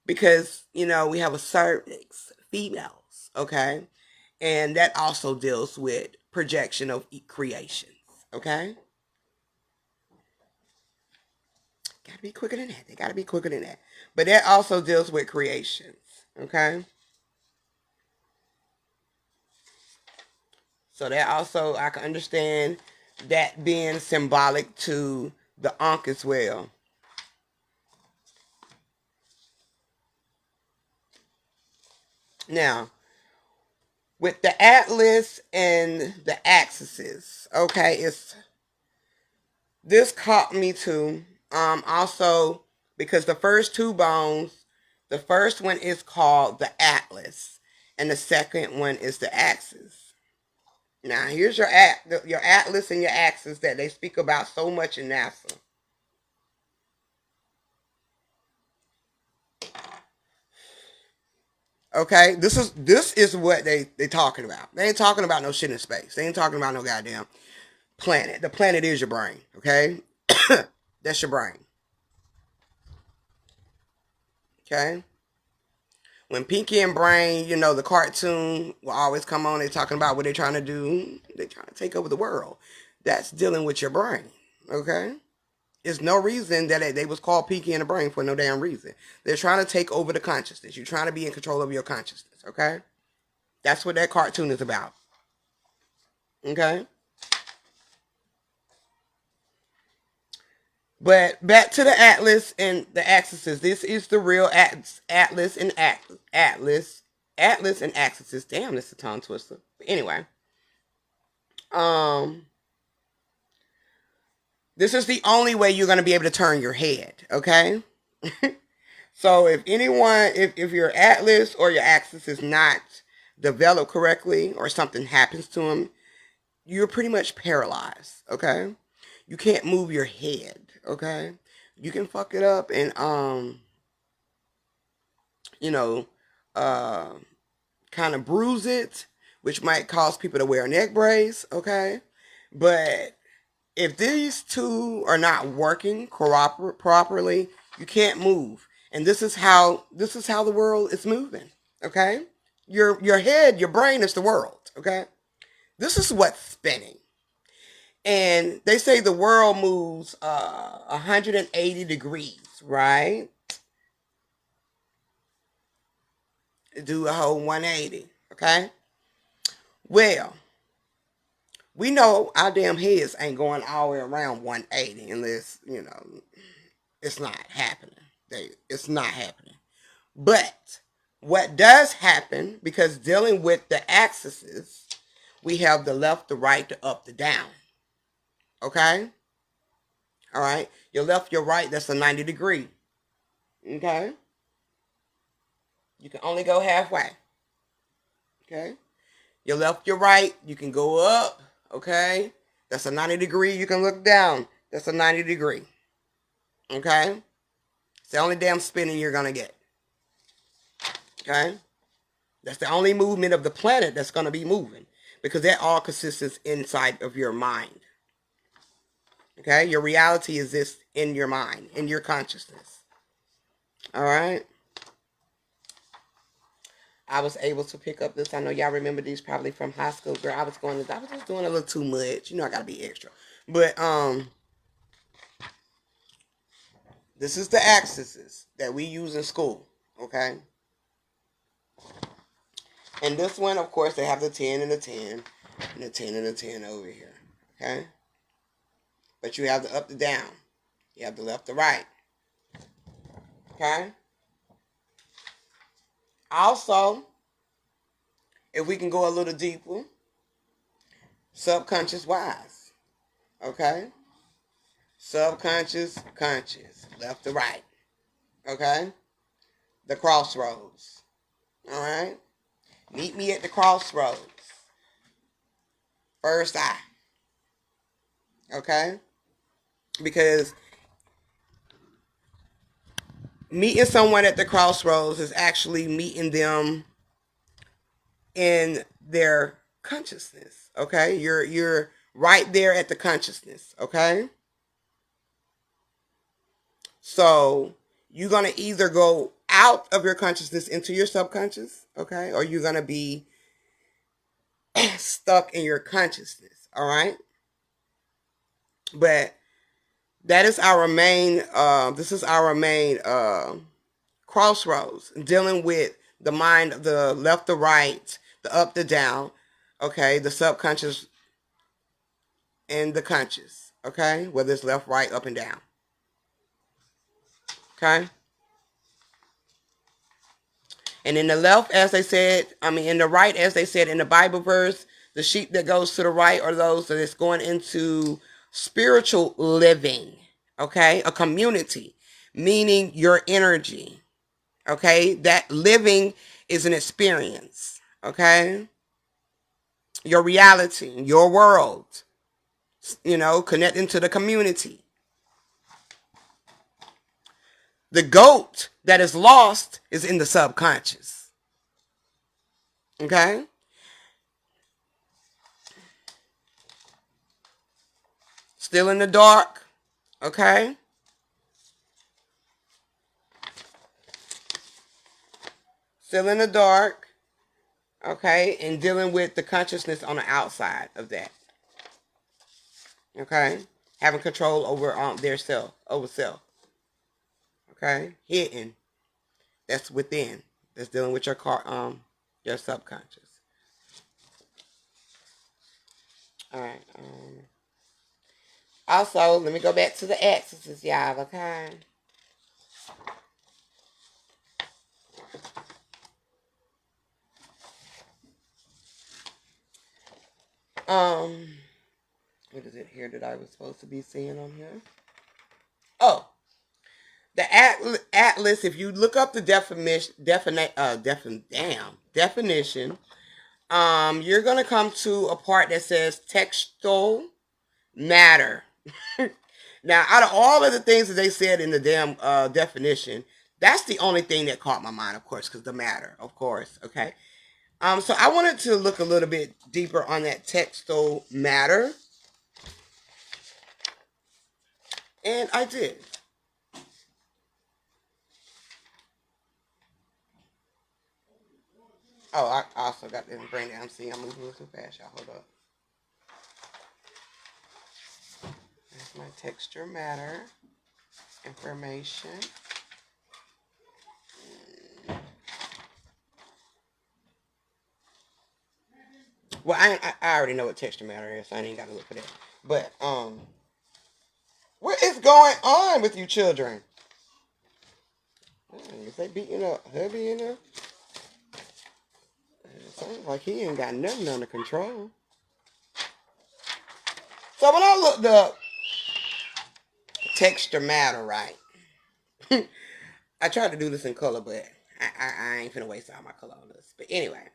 Because, we have a cervix, females, okay? And that also deals with projection of creations, okay? Gotta be quicker than that. They gotta be quicker than that. But that also deals with creations, okay? So that also, I can understand that being symbolic to the Ankh as well. Now, with the atlas and the axes, okay, this caught me too. Also, because the first 2 bones, the first one is called the atlas, and the second one is the axis. Now, here's your atlas and your axis that they speak about so much in NASA. Okay, this is what they talking about. They ain't talking about no shit in space. They ain't talking about no goddamn planet. The planet is your brain. Okay, that's your brain. Okay. When Pinky and Brain, the cartoon will always come on. They talking about what they're trying to do. They're trying to take over the world. That's dealing with your brain. Okay. There's no reason that they was called Pinky and the Brain for no damn reason. They're trying to take over the consciousness. You're trying to be in control of your consciousness. Okay. That's what that cartoon is about. Okay. But back to the atlas and the axis. This is the real atlas and atlas and axis. Damn, this is a tongue twister. But anyway, um, this is the only way you're going to be able to turn your head. Okay. So if your atlas or your axis is not developed correctly, or something happens to them, you're pretty much paralyzed. Okay. You can't move your head. Okay. You can fuck it up and you know, uh, kind of bruise it, which might cause people to wear a neck brace, okay? But if these two are not working properly, you can't move. And this is how the world is moving, okay? Your head, your brain is the world, okay? This is what's spinning. And they say the world moves 180 degrees, right? Do a whole 180, okay? Well, we know our damn heads ain't going all the way around 180 unless, it's not happening. It's not happening. But what does happen, because dealing with the axes, we have the left, the right, the up, the down. Okay? All right? Your left, your right, that's a 90 degree. Okay? You can only go halfway. Okay? Your left, your right, you can go up. Okay? That's a 90 degree. You can look down. That's a 90 degree. Okay? It's the only damn spinning you're going to get. Okay? That's the only movement of the planet that's going to be moving. Because that all consists inside of your mind. Okay? Your reality exists in your mind, in your consciousness. Alright? I was able to pick up this. I know y'all remember these probably from high school. Girl, I was just doing a little too much. I gotta be extra. But this is the axes that we use in school. Okay? And this one, of course, they have the 10 and the 10. And the 10 and the 10 over here. Okay? But you have the up, the down. You have the left, the right. Okay? Also, if we can go a little deeper, subconscious wise. Okay? Subconscious, conscious. Left to right. Okay? The crossroads. Alright? Meet me at the crossroads. First eye. Okay? Because meeting someone at the crossroads is actually meeting them in their consciousness. Okay, you're right there at the consciousness. Okay, so you're gonna either go out of your consciousness into your subconscious, okay, or you're gonna be stuck in your consciousness. All right, but that is our main. This is our main crossroads, dealing with the mind, the left, the right, the up, the down, okay, the subconscious and the conscious, okay, whether it's left, right, up, and down, okay. And in the left, as they said, in the right, as they said in the Bible verse, the sheep that goes to the right are those that is going into spiritual living, okay, a community, meaning your energy, okay, that living is an experience, okay, your reality, your world, connecting to the community. The goat that is lost is in the subconscious. Okay? Still in the dark. Okay? Still in the dark. Okay? And dealing with the consciousness on the outside of that. Okay? Having control over their self, over self. Okay? Hidden. That's within. That's dealing with your subconscious. All right. Also, let me go back to the exorcist, y'all, okay? What is it here that I was supposed to be seeing on here? Oh, the atlas. If you look up the definition, you're gonna come to a part that says textual matter. Now, out of all of the things that they said in the damn definition, that's the only thing that caught my mind, of course, because the matter, of course, okay. So I wanted to look a little bit deeper on that textual matter, and I did. Oh, I also got this brain down. See, I'm moving a little too fast, y'all. Hold up. There's my texture matter information. Well, I already know what texture matter is, so I ain't got to look for that. But what is going on with you children? Is they beating up hubby in there? It sounds like he ain't got nothing under control. So when I looked up texture matter, right? I tried to do this in color, but I ain't finna waste all my color on this. But anyway,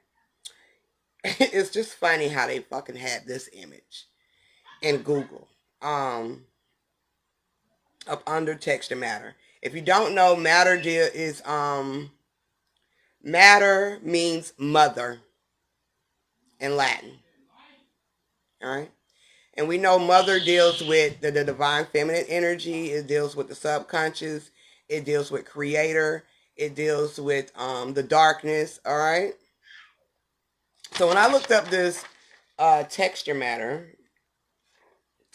it's just funny how they fucking had this image in Google. Up under texture matter. If you don't know, matter means mother in Latin. Alright? And we know mother deals with the divine feminine energy. It deals with the subconscious. It deals with creator. It deals with the darkness. All right. So when I looked up this textile matter,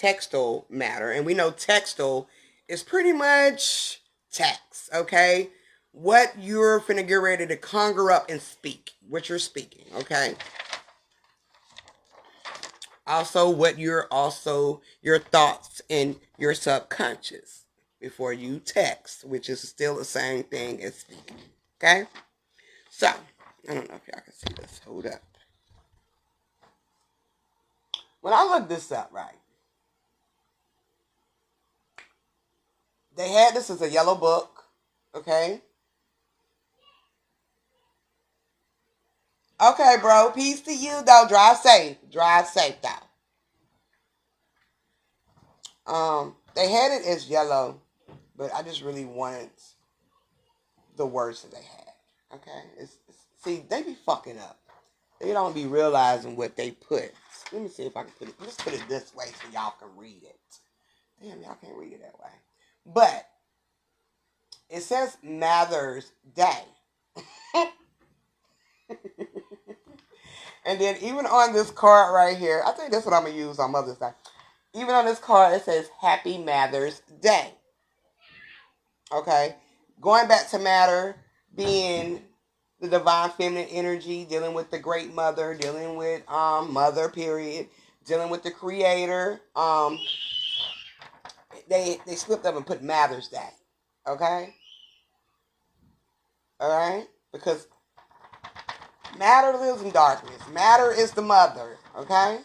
and we know textile is pretty much text. Okay, what you're finna get ready to conjure up and speak, what you're speaking. Okay. Also, your thoughts in your subconscious before you text, which is still the same thing as speaking. Okay? So, I don't know if y'all can see this. Hold up. When I looked this up, right, they had this as a yellow book. Okay? Okay, bro. Peace to you, though. Drive safe. Drive safe, though. They had it as yellow, but I just really wanted the words that they had. Okay? See, they be fucking up. They don't be realizing what they put. Let me see if I can put it. Let's put it this way so y'all can read it. Damn, y'all can't read it that way. But it says Mother's Day. And then even on this card right here, I think that's what I'm going to use on Mother's Day. Even on this card, it says Happy Mother's Day. Okay? Going back to matter being the divine feminine energy, dealing with the great mother, dealing with mother, period, dealing with the creator. They slipped up and put Mother's Day. Okay? Alright? Because matter lives in darkness. Matter is the mother. Okay?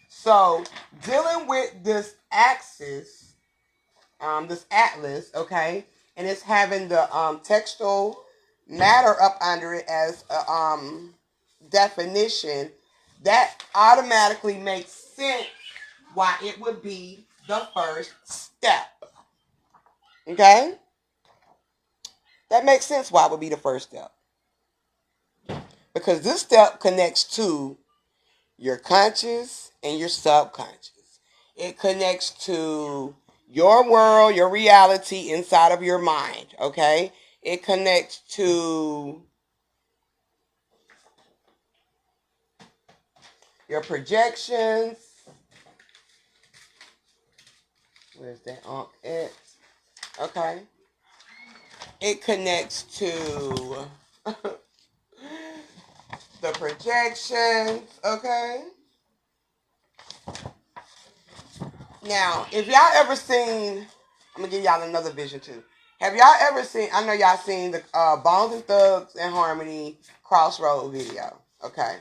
So, dealing with this axis, this atlas, okay, and it's having the textual matter up under it as a definition, that automatically makes sense why it would be the first step. Okay? That makes sense why it would be the first step. Because this step connects to your conscious and your subconscious. It connects to your world, your reality inside of your mind, okay? It connects to your projections. Where's that Ankh at? Okay. It connects to the projections, okay? Now, if y'all ever seen, I'm going to give y'all another vision too. Have y'all ever seen, I know y'all seen the Bones and Thugs and Harmony Crossroad video, okay?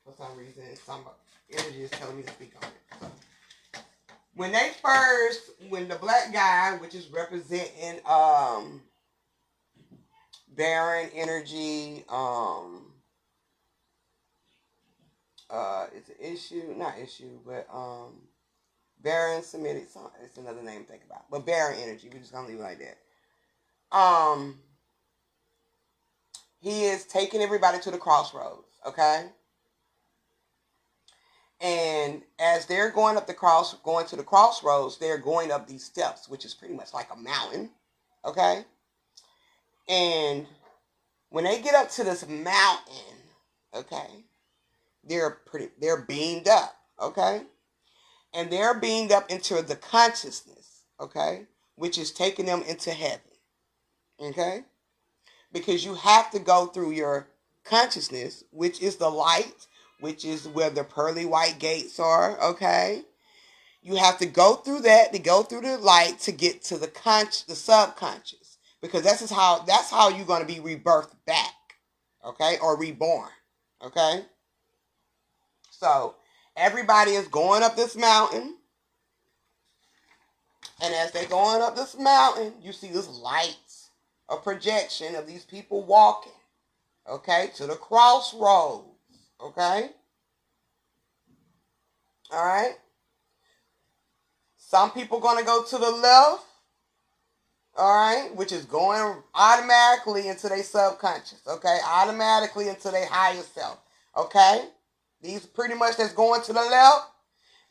For some reason, some energy is telling me to speak on it. So, when the black guy, which is representing Baron energy, it's an issue, not issue, but Baron Semitic, it's another name to think about. But Baron energy, we're just gonna leave it like that. He is taking everybody to the crossroads, okay? And as they're going to the crossroads, they're going up these steps, which is pretty much like a mountain, okay? And when they get up to this mountain, okay, they're beamed up, okay? And they're beamed up into the consciousness, okay, which is taking them into heaven, okay? Because you have to go through your consciousness, which is the light, which is where the pearly white gates are, okay? You have to go through that, to go through the light to get to the subconscious. Because that's how you're going to be rebirthed back, okay? Or reborn, okay? So, everybody is going up this mountain. And as they're going up this mountain, you see this lights, a projection of these people walking, okay, to the crossroads, okay? All right? Some people going to go to the left, all right, which is going automatically into their subconscious, okay? Automatically into their higher self, okay? These pretty much that's going to the left,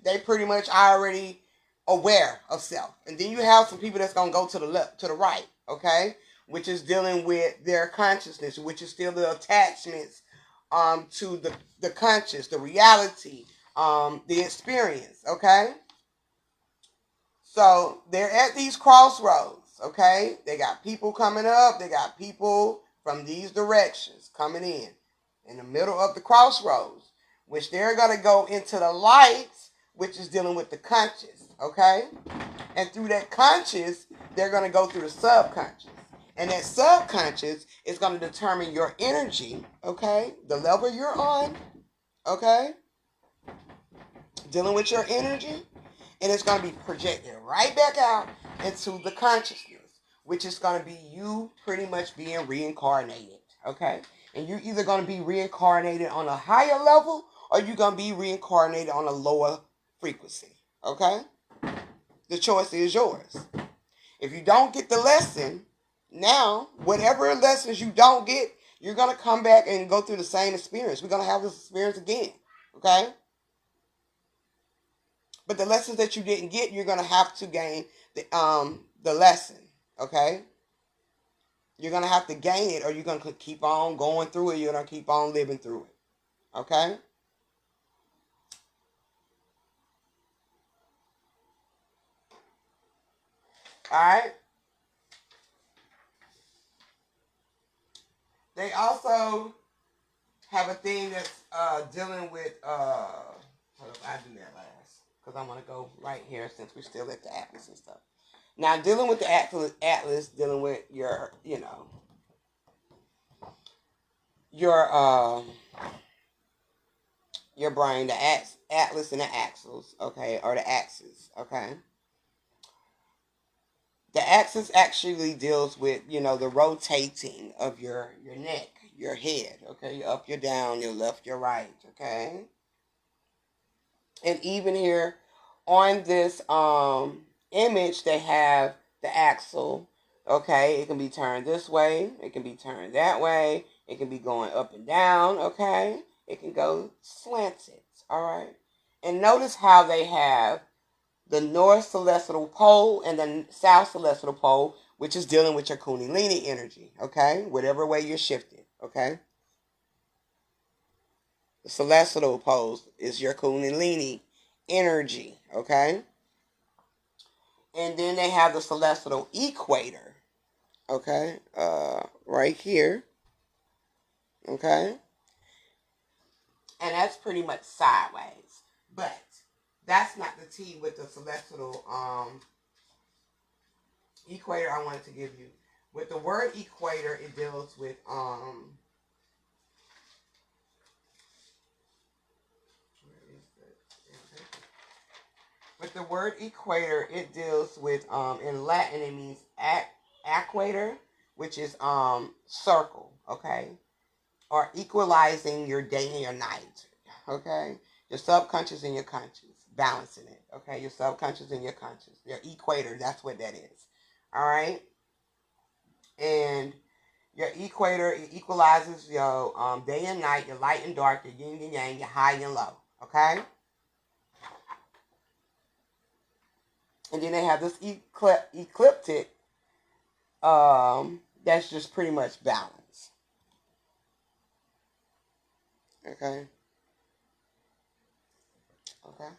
they pretty much already aware of self. And then you have some people that's going to go to the left, to the right, okay? Which is dealing with their consciousness, which is still the attachments to the conscious, the reality, the experience, okay? So they're at these crossroads, okay? They got people coming up. They got people from these directions coming in the middle of the crossroads, which they're going to go into the lights, which is dealing with the conscious, okay? And through that conscious, they're going to go through the subconscious. And that subconscious is going to determine your energy, okay? The level you're on, okay? Dealing with your energy. And it's going to be projected right back out into the consciousness, which is going to be you pretty much being reincarnated, okay? And you're either going to be reincarnated on a higher level or you're going to be reincarnated on a lower frequency, okay? The choice is yours. If you don't get the lesson, now, whatever lessons you don't get, you're going to come back and go through the same experience. We're going to have this experience again. Okay? But the lessons that you didn't get, you're going to have to gain the lesson. Okay? You're going to have to gain it, or you're going to keep on going through it. You're going to keep on living through it. Okay? All right? They also have a thing that's dealing with, hold up, I do that last, because I want to go right here since we're still at the Atlas and stuff. Now, dealing with the Atlas, dealing with your, your brain, the Atlas and the axles, okay, or the axis, okay. The axis actually deals with, the rotating of your neck, your head, okay, your up, your down, your left, your right, okay. And even here on this image, they have the axle, okay. It can be turned this way, it can be turned that way, it can be going up and down, okay. It can go slanted, all right. And notice how they have the north celestial pole and the south celestial pole, which is dealing with your kundalini energy, okay? Whatever way you're shifting, okay? The celestial pole is your kundalini energy, okay? And then they have the celestial equator, okay? Right here, okay? And that's pretty much sideways. But that's not the T with the celestial equator I wanted to give you. With the word equator, it deals with with the word equator, it deals with in Latin it means equator, which is circle, okay? Or equalizing your day and your night, okay? Your subconscious and your conscious, balancing it, okay? Your subconscious and your conscious. Your equator, that's what that is. All right? And your equator, it equalizes your day and night, your light and dark, your yin and yang, your high and low. Okay? And then they have this ecliptic that's just pretty much balance. Okay? Okay?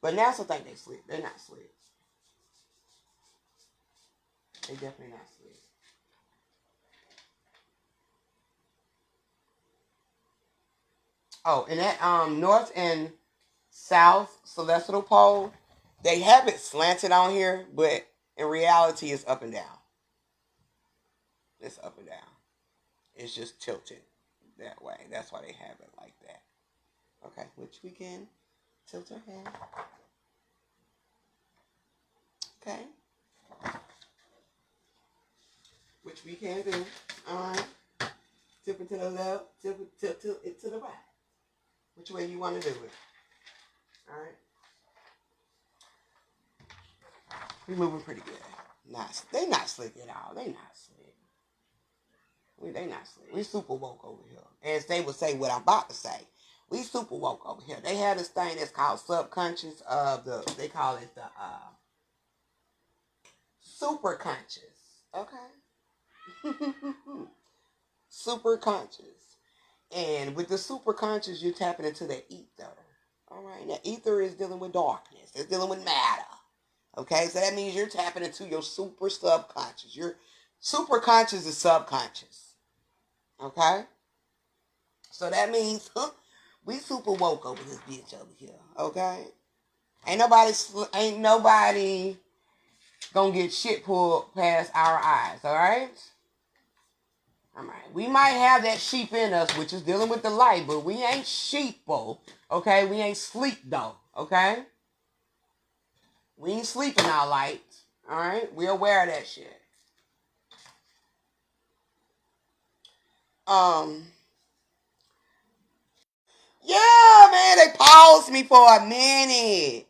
But NASA think they sleep. They're not sleep. They definitely not sleep. Oh, and that north and south celestial pole, they have it slanted on here, but in reality it's up and down. It's up and down. It's just tilted that way. That's why they have it like that. Okay, which we can tilt our head. Okay. Which we can do. Alright. Tip it to the left, tip it to the right. Which way you want to do it. Alright. We're moving pretty good. They not slick at all. They not slick. They not slick. We super woke over here. As they would say what I'm about to say. We super woke over here. They have this thing that's called subconscious they call it the super conscious. Okay? Super conscious. And with the super conscious, you're tapping into the ether. Alright? Now ether is dealing with darkness. It's dealing with matter. Okay, so that means you're tapping into your super subconscious. Your super conscious is subconscious. Okay? So that means we super woke over this bitch over here. Okay? Ain't nobody gonna get shit pulled past our eyes. Alright? Alright. We might have that sheep in us, which is dealing with the light, but we ain't sheeple. Okay? We ain't sleep though. Okay? We ain't sleeping our light. Alright? We're aware of that shit. Yeah, man, they paused me for a minute.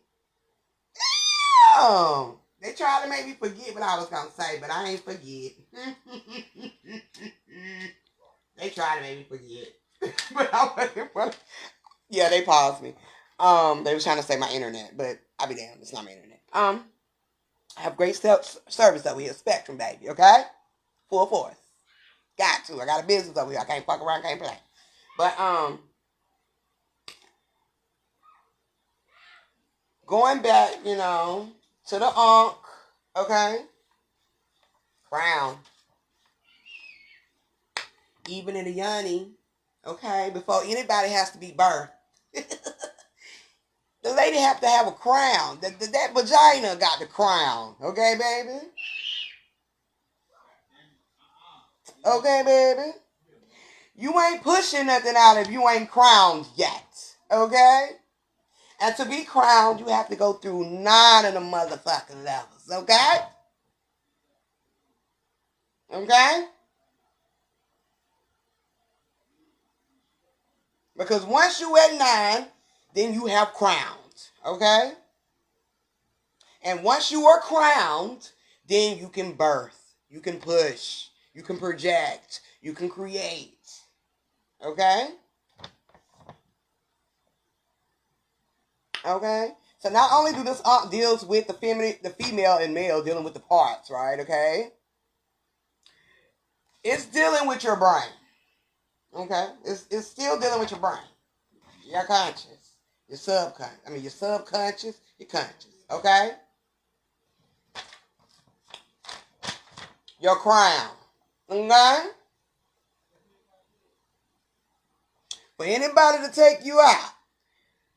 Damn. They tried to make me forget what I was going to say, but I ain't forget. They tried to make me forget. But I wasn't. Yeah, they paused me. They was trying to say my internet, but I'll be damned. It's not my internet. I have great service over here. Spectrum, baby, okay? Full force. Got to. I got a business over here. I can't fuck around, can't play. But, going back, you know, to the Ankh, okay? Crown. Even in the yoni, okay? Before anybody has to be birthed. The lady have to have a crown. That vagina got the crown. Okay, baby? Okay, baby? You ain't pushing nothing out if you ain't crowned yet. Okay? And to be crowned, you have to go through 9 of the motherfucking levels. Okay? Okay? Because once you at 9, then you have crowned. Okay? And once you are crowned, then you can birth. You can push. You can project. You can create. Okay? Okay? So not only do this deals with the female and male dealing with the parts, right? Okay? It's dealing with your brain. Okay? It's still dealing with your brain. Your conscious. Your subconscious. Your subconscious, your conscious. Okay? Your crown. Okay? For anybody to take you out,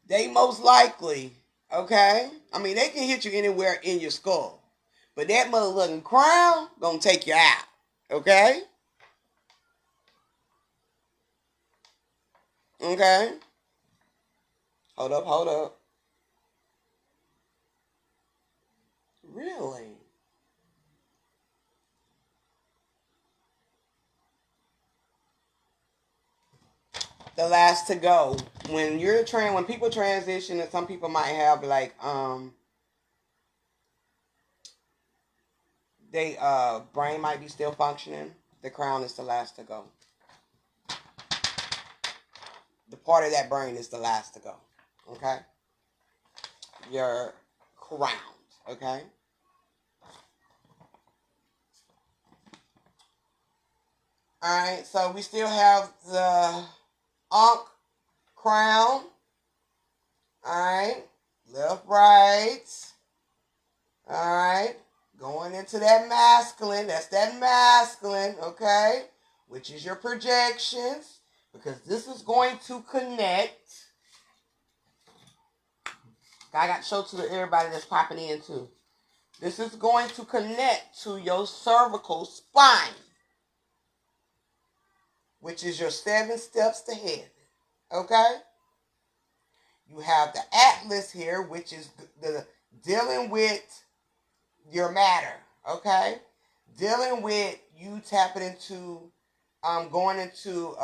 they most likely, okay? They can hit you anywhere in your skull. But that motherfucking crown gonna take you out. Okay? Okay? Hold up. Really? The last to go. When people transition, and some people might have like they brain might be still functioning. The crown is the last to go. The part of that brain is the last to go. Okay? You're crowned. Okay? Alright, so we still have the Ankh crown. Alright. Left, right. Alright. Going into that masculine. That's that masculine, okay? Which is your projections. Because this is going to connect. I got to show to everybody that's popping in too. This is going to connect to your cervical spine. Which is your 7 steps to heaven. Okay? You have the Atlas here, which is the dealing with your matter. Okay? Dealing with you tapping into, going into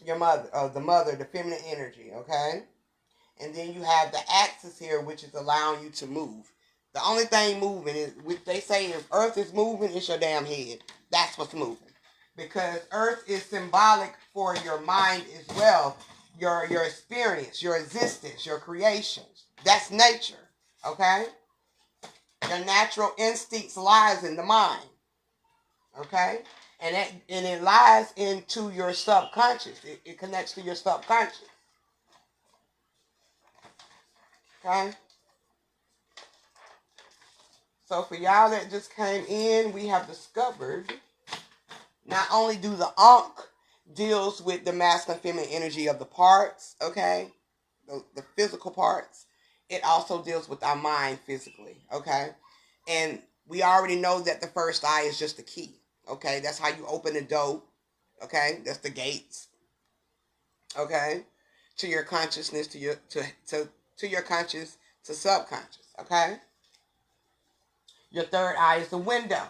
your mother, the feminine energy. Okay? And then you have the axis here, which is allowing you to move. The only thing moving is, they say if Earth is moving, it's your damn head. That's what's moving. Because Earth is symbolic for your mind as well. Your experience, your existence, your creations. That's nature. Okay? Your natural instincts lies in the mind. Okay? And it lies into your subconscious. It connects to your subconscious. Okay? So for y'all that just came in, we have discovered not only do the Ankh deals with the masculine feminine energy of the parts, okay? The physical parts. It also deals with our mind physically, okay? And we already know that the first eye is just the key, okay? That's how you open the door, okay? That's the gates, okay? To your consciousness, to your conscious, to subconscious, okay? Your third eye is the window,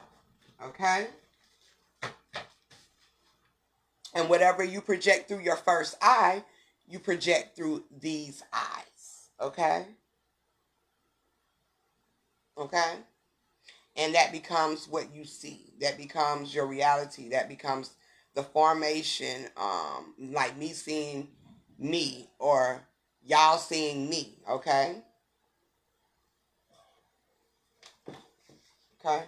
okay? And whatever you project through your first eye, you project through these eyes, okay? Okay? And that becomes what you see. That becomes your reality. That becomes the formation, like me seeing me or y'all seeing me. Okay? Okay?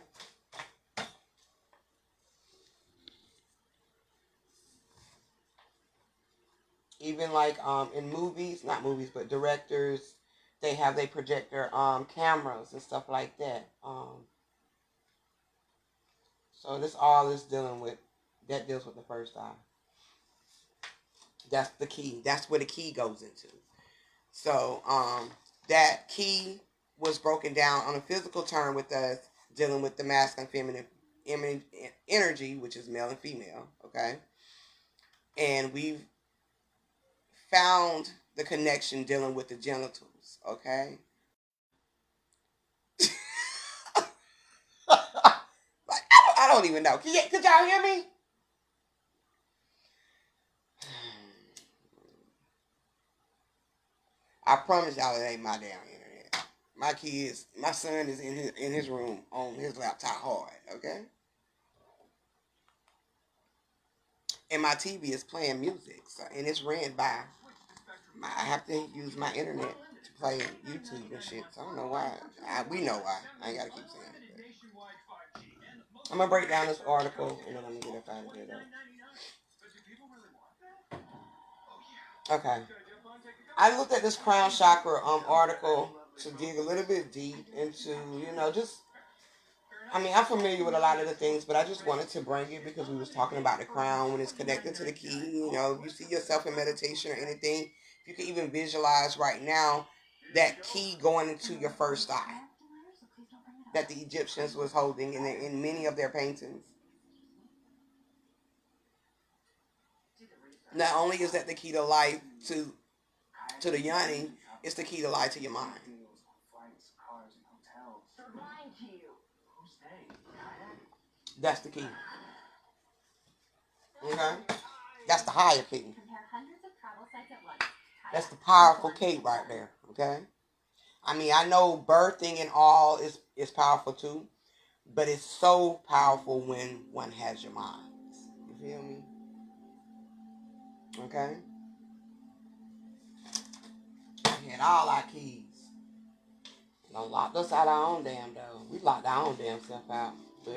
Even like in movies, not movies, but directors, they have they projector cameras and stuff like that. So this all is dealing with that deals with the first eye. That's the key. That's where the key goes into. So that key was broken down on a physical term with us dealing with the masculine, feminine, energy, which is male and female. Okay, and we've found the connection dealing with the genitals. Okay. Like, I don't even know. Could y'all hear me? I promise y'all it ain't my damn internet. My son is in his room on his laptop hard, okay? And my TV is playing music, so, and it's ran by. I have to use my internet to play YouTube and shit. So I don't know why. We know why. I ain't gotta keep saying it. I'm gonna break down this article and then I'm gonna get up out of here though. Okay. I looked at this crown chakra article to dig a little bit deep into, just I'm familiar with a lot of the things, but I just wanted to bring it because we was talking about the crown when it's connected to the key. If you see yourself in meditation or anything, you can even visualize right now that key going into your first eye that the Egyptians was holding in many of their paintings. Not only is that the key to life to the yoni, it's the key to life to your mind. That's the key. Okay? That's the higher key. That's the powerful key right there. Okay? I know birthing and all is powerful too, but it's so powerful when one has your mind. You feel me? Okay? We had all our keys. Don't lock us out our own damn door. We locked our own damn self out. But,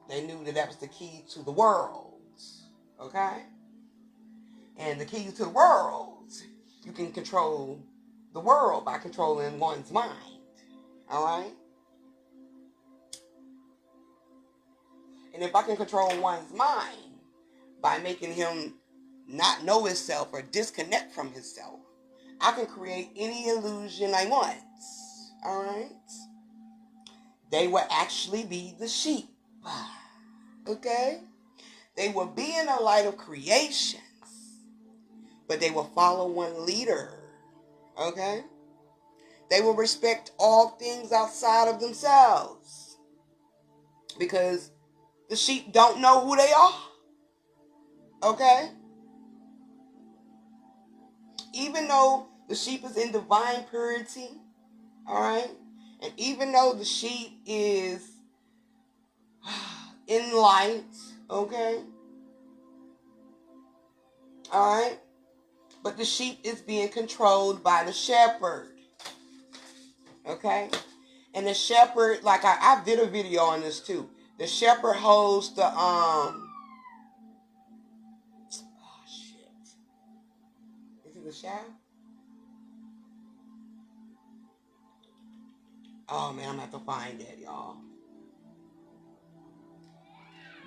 they knew that was the key to the world. Okay? And the key to the world, you can control the world by controlling one's mind. Alright? And if I can control one's mind by making him not know himself or disconnect from himself, I can create any illusion I want. Alright? They will actually be the sheep. Okay? They will be in the light of creations, but they will follow one leader. Okay? They will respect all things outside of themselves because the sheep don't know who they are. Okay? Even though the sheep is in divine purity, all right? And even though the sheep is in light, okay? All right? But the sheep is being controlled by the shepherd. Okay? And the shepherd, like I did a video on this too. The shepherd holds the shit. Is it the shaft? Oh man, I'm gonna have to find that, y'all.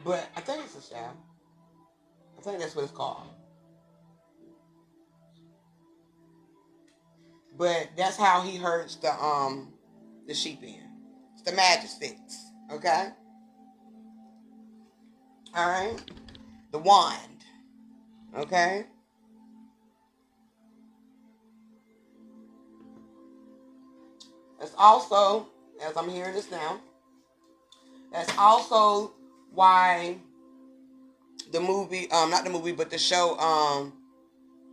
But I think it's a shaft. I think that's what it's called. But that's how he hurts the sheep in. It's the magistrates. Okay? Alright? The wand. Okay? That's also, as I'm hearing this now, that's also why the movie, not the movie, but the show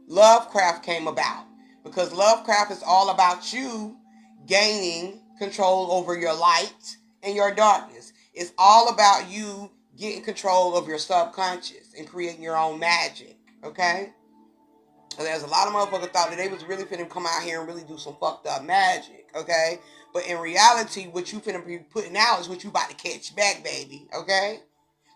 Lovecraft came about. Because lovecraft is all about you gaining control over your light and your darkness. It's all about you getting control of your subconscious and creating your own magic, okay? And there's a lot of motherfuckers thought that they was really finna come out here and really do some fucked up magic, okay? But in reality, what you finna be putting out is what you about to catch back, baby, okay?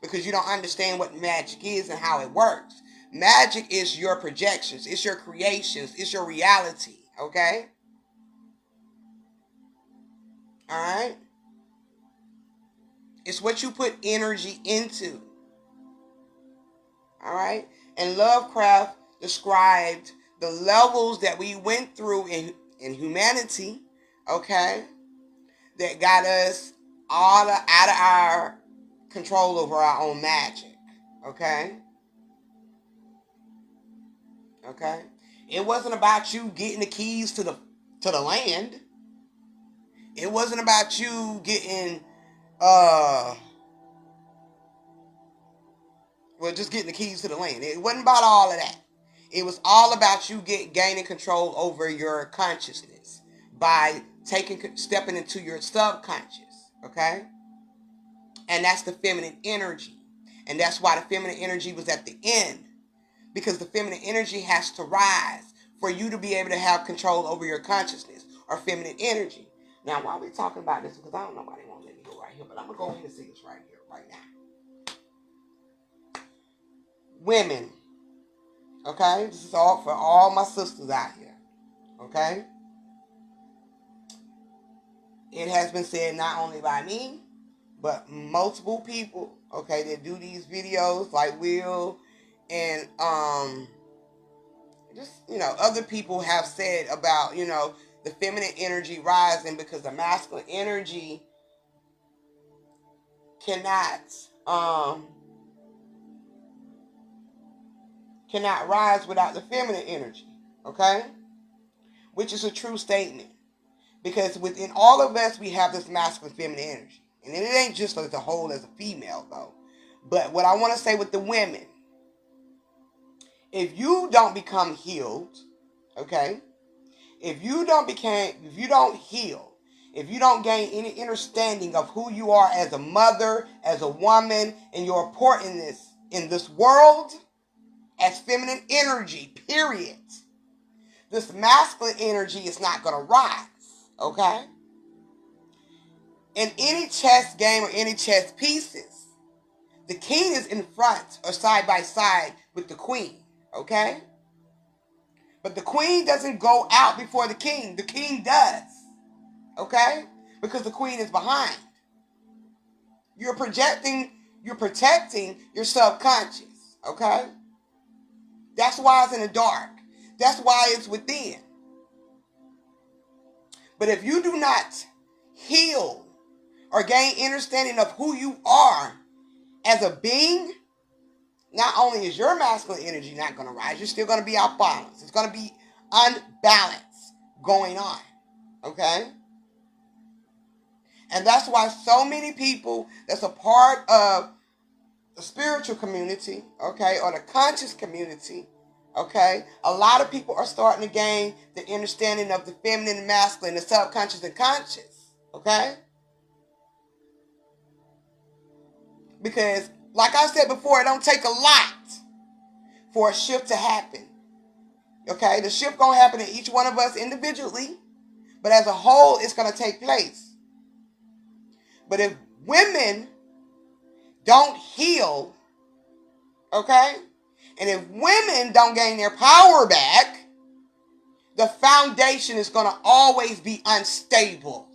Because you don't understand what magic is and how it works. Magic is your projections, it's your creations, it's your reality, okay? Alright? It's what you put energy into. Alright? And Lovecraft described the levels that we went through in humanity, okay? That got us all out of our control over our own magic, okay? Okay? It wasn't about you getting the keys to the land. It wasn't about you getting just getting the keys to the land. It wasn't about all of that. It was all about you gaining control over your consciousness by stepping into your subconscious, okay? And that's the feminine energy. And that's why the feminine energy was at the end. Because the feminine energy has to rise for you to be able to have control over your consciousness or feminine energy. Now, while we're talking about this, because I don't know why they won't let me go right here, but I'm going to go ahead and see this right here, right now. Women, okay? This is all for all my sisters out here, okay? It has been said not only by me, but multiple people, okay, that do these videos, like Will and just, other people have said about, the feminine energy rising because the masculine energy cannot rise without the feminine energy, okay? Which is a true statement. Because within all of us, we have this masculine feminine energy. And it ain't just as a whole as a female, though. But what I want to say with the women, if you don't become healed, okay? If you don't heal, if you don't gain any understanding of who you are as a mother, as a woman, and your importance in this world, as feminine energy, period, this masculine energy is not going to rise, okay? In any chess game or any chess pieces, the king is in front or side by side with the queen, okay? But the queen doesn't go out before the king. The king does, okay? Because the queen is behind. You're protecting your subconscious, okay? That's why it's in the dark. That's why it's within. But if you do not heal or gain understanding of who you are as a being, not only is your masculine energy not going to rise, you're still going to be out balanced. It's going to be unbalanced going on, okay? And that's why so many people that's a part of the spiritual community, okay, or the conscious community, okay, a lot of people are starting to gain the understanding of the feminine and masculine, the subconscious and conscious, okay? Because, like I said before, it don't take a lot for a shift to happen, okay? The shift gonna happen in each one of us individually, but as a whole, it's gonna take place. But if women don't heal, okay, and if women don't gain their power back, the foundation is going to always be unstable,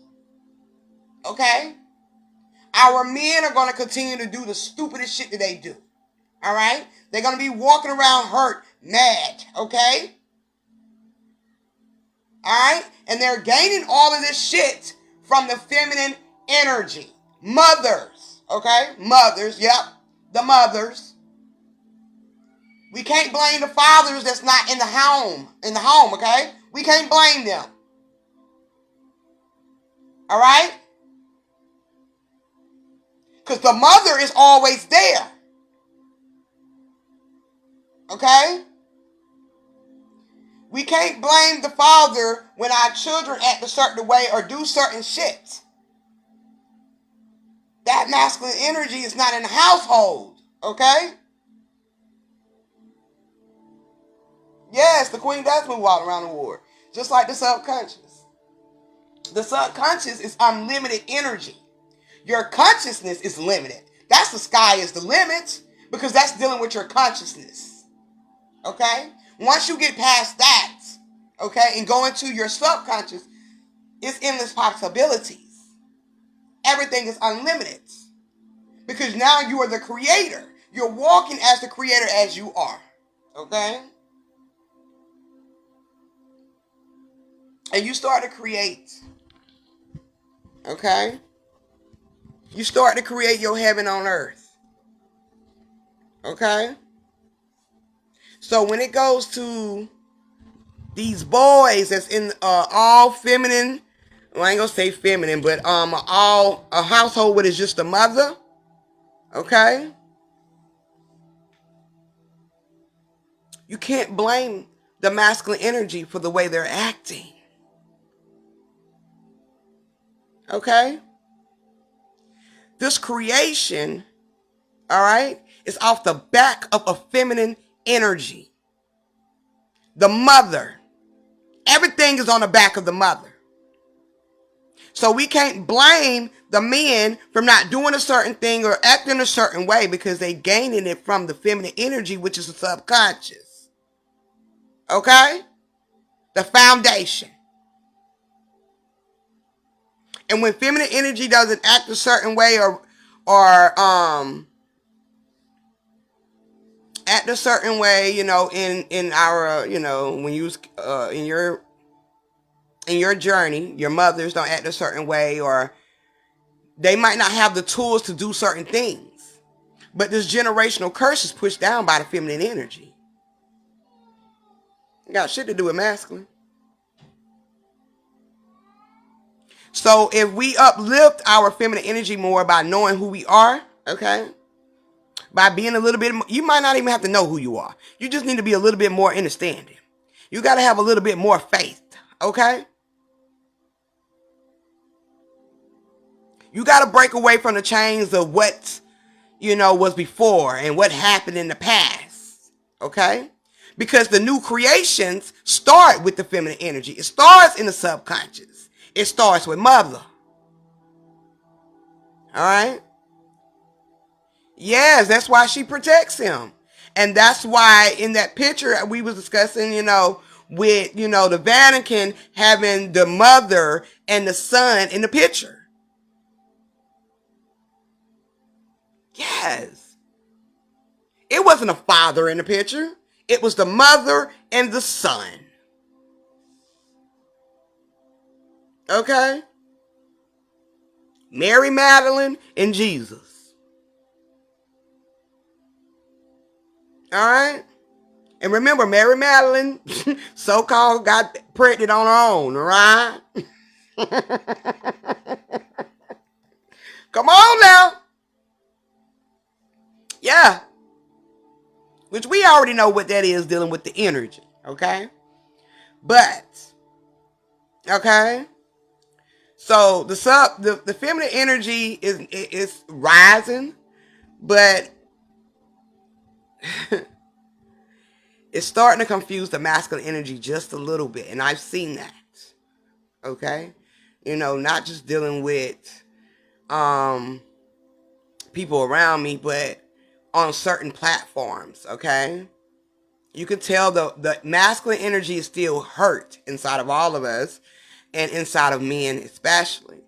okay? Our men are going to continue to do the stupidest shit that they do, all right? They're going to be walking around hurt, mad, okay? All right? And they're gaining all of this shit from the feminine energy. Mothers, okay? Mothers, yep, the mothers. We can't blame the fathers that's not in the home, okay? We can't blame them. All right? Because the mother is always there. Okay? We can't blame the father when our children act a certain way or do certain shit. That masculine energy is not in the household, okay? Yes, the queen does move all around the ward, just like the subconscious. The subconscious is unlimited energy. Your consciousness is limited. That's the sky is the limit, because that's dealing with your consciousness, okay? Once you get past that, okay, and go into your subconscious, it's endless possibilities. Everything is unlimited, because now you are the creator. You're walking as the creator as you are, okay? And you start to create, okay? You start to create your heaven on earth, okay? So when it goes to these boys that's in all feminine, well, I ain't gonna say feminine, but all a household where it's just a mother, okay? You can't blame the masculine energy for the way they're acting, okay? This creation, all right, is off the back of a feminine energy. The mother. Everything is on the back of the mother. So we can't blame the men from not doing a certain thing or acting a certain way, because they gaining it from the feminine energy, which is the subconscious. Okay? The foundation. And when feminine energy doesn't act a certain way or act a certain way, in our, when you in your journey, your mothers don't act a certain way, or they might not have the tools to do certain things. But this generational curse is pushed down by the feminine energy. It got shit to do with masculine. So if we uplift our feminine energy more by knowing who we are, okay? By being a little bit, you might not even have to know who you are. You just need to be a little bit more understanding. You got to have a little bit more faith, okay? You got to break away from the chains of what, was before and what happened in the past, okay? Because the new creations start with the feminine energy. It starts in the subconscious. It starts with mother. All right? Yes, that's why she protects him. And that's why in that picture we was discussing, with, the Vatican having the mother and the son in the picture. Yes. It wasn't a father in the picture. It was the mother and the son. Okay? Mary Magdalene and Jesus. All right? And remember, Mary Magdalene, so-called, got pregnant on her own, all right? Come on now. Yeah. Which we already know what that is, dealing with the energy, okay? But, okay? So the feminine energy is rising, but it's starting to confuse the masculine energy just a little bit. And I've seen that. Okay? Not just dealing with people around me, but on certain platforms, okay? You can tell the masculine energy is still hurt inside of all of us, and inside of men especially.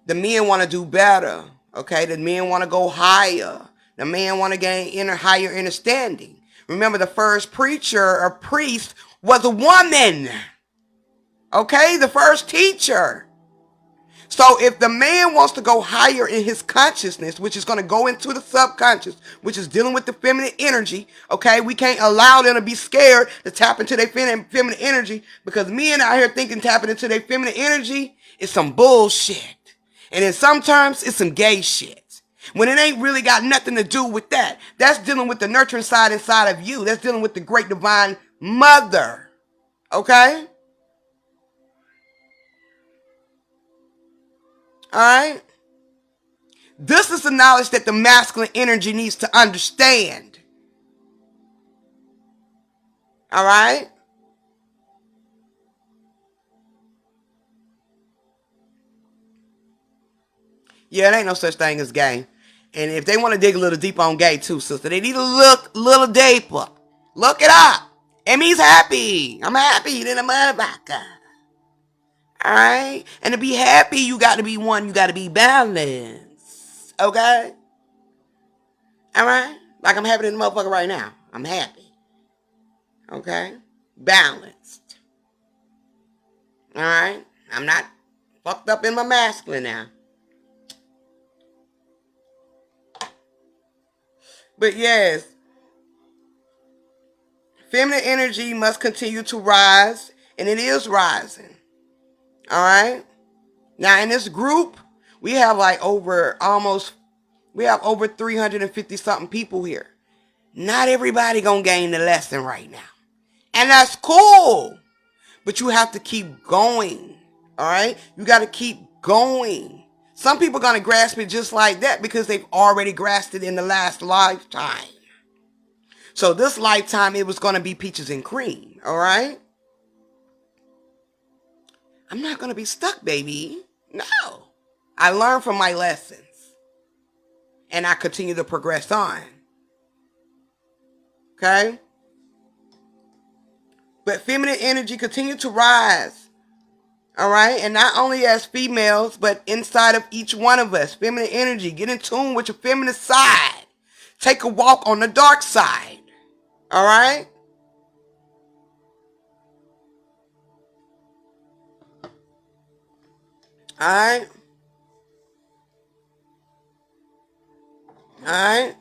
The men want to do better, okay? The men want to go higher. The men want to gain higher understanding. Remember, the first preacher or priest was a woman, okay? The first teacher. So if the man wants to go higher in his consciousness, which is going to go into the subconscious, which is dealing with the feminine energy, okay, we can't allow them to be scared to tap into their feminine energy, because men out here thinking tapping into their feminine energy is some bullshit. And then sometimes it's some gay shit, when it ain't really got nothing to do with that. That's dealing with the nurturing side inside of you. That's dealing with the great divine mother. Okay? All right? This is the knowledge that the masculine energy needs to understand. All right? Yeah, it ain't no such thing as gay. And if they want to dig a little deeper on gay too, sister, they need to look a little deeper. Look it up. It means happy. I'm happy than a motherfucker. All right? And to be happy, you got to be one. You got to be balanced. Okay? All right? Like I'm happy than a motherfucker right now. I'm happy. Okay? Balanced. All right? I'm not fucked up in my masculine now. But yes, feminine energy must continue to rise, and it is rising. All right? Now, in this group, we have over 350 something people here. Not everybody gonna gain the lesson right now. And that's cool. But you have to keep going. All right? You got to keep going. Some people are going to grasp it just like that because they've already grasped it in the last lifetime. So this lifetime, it was going to be peaches and cream. All right? I'm not going to be stuck, baby. No. I learned from my lessons. And I continue to progress on. Okay? But feminine energy continue to rise. All right? And not only as females, but inside of each one of us. Feminine energy. Get in tune with your feminine side. Take a walk on the dark side. All right? All right? All right?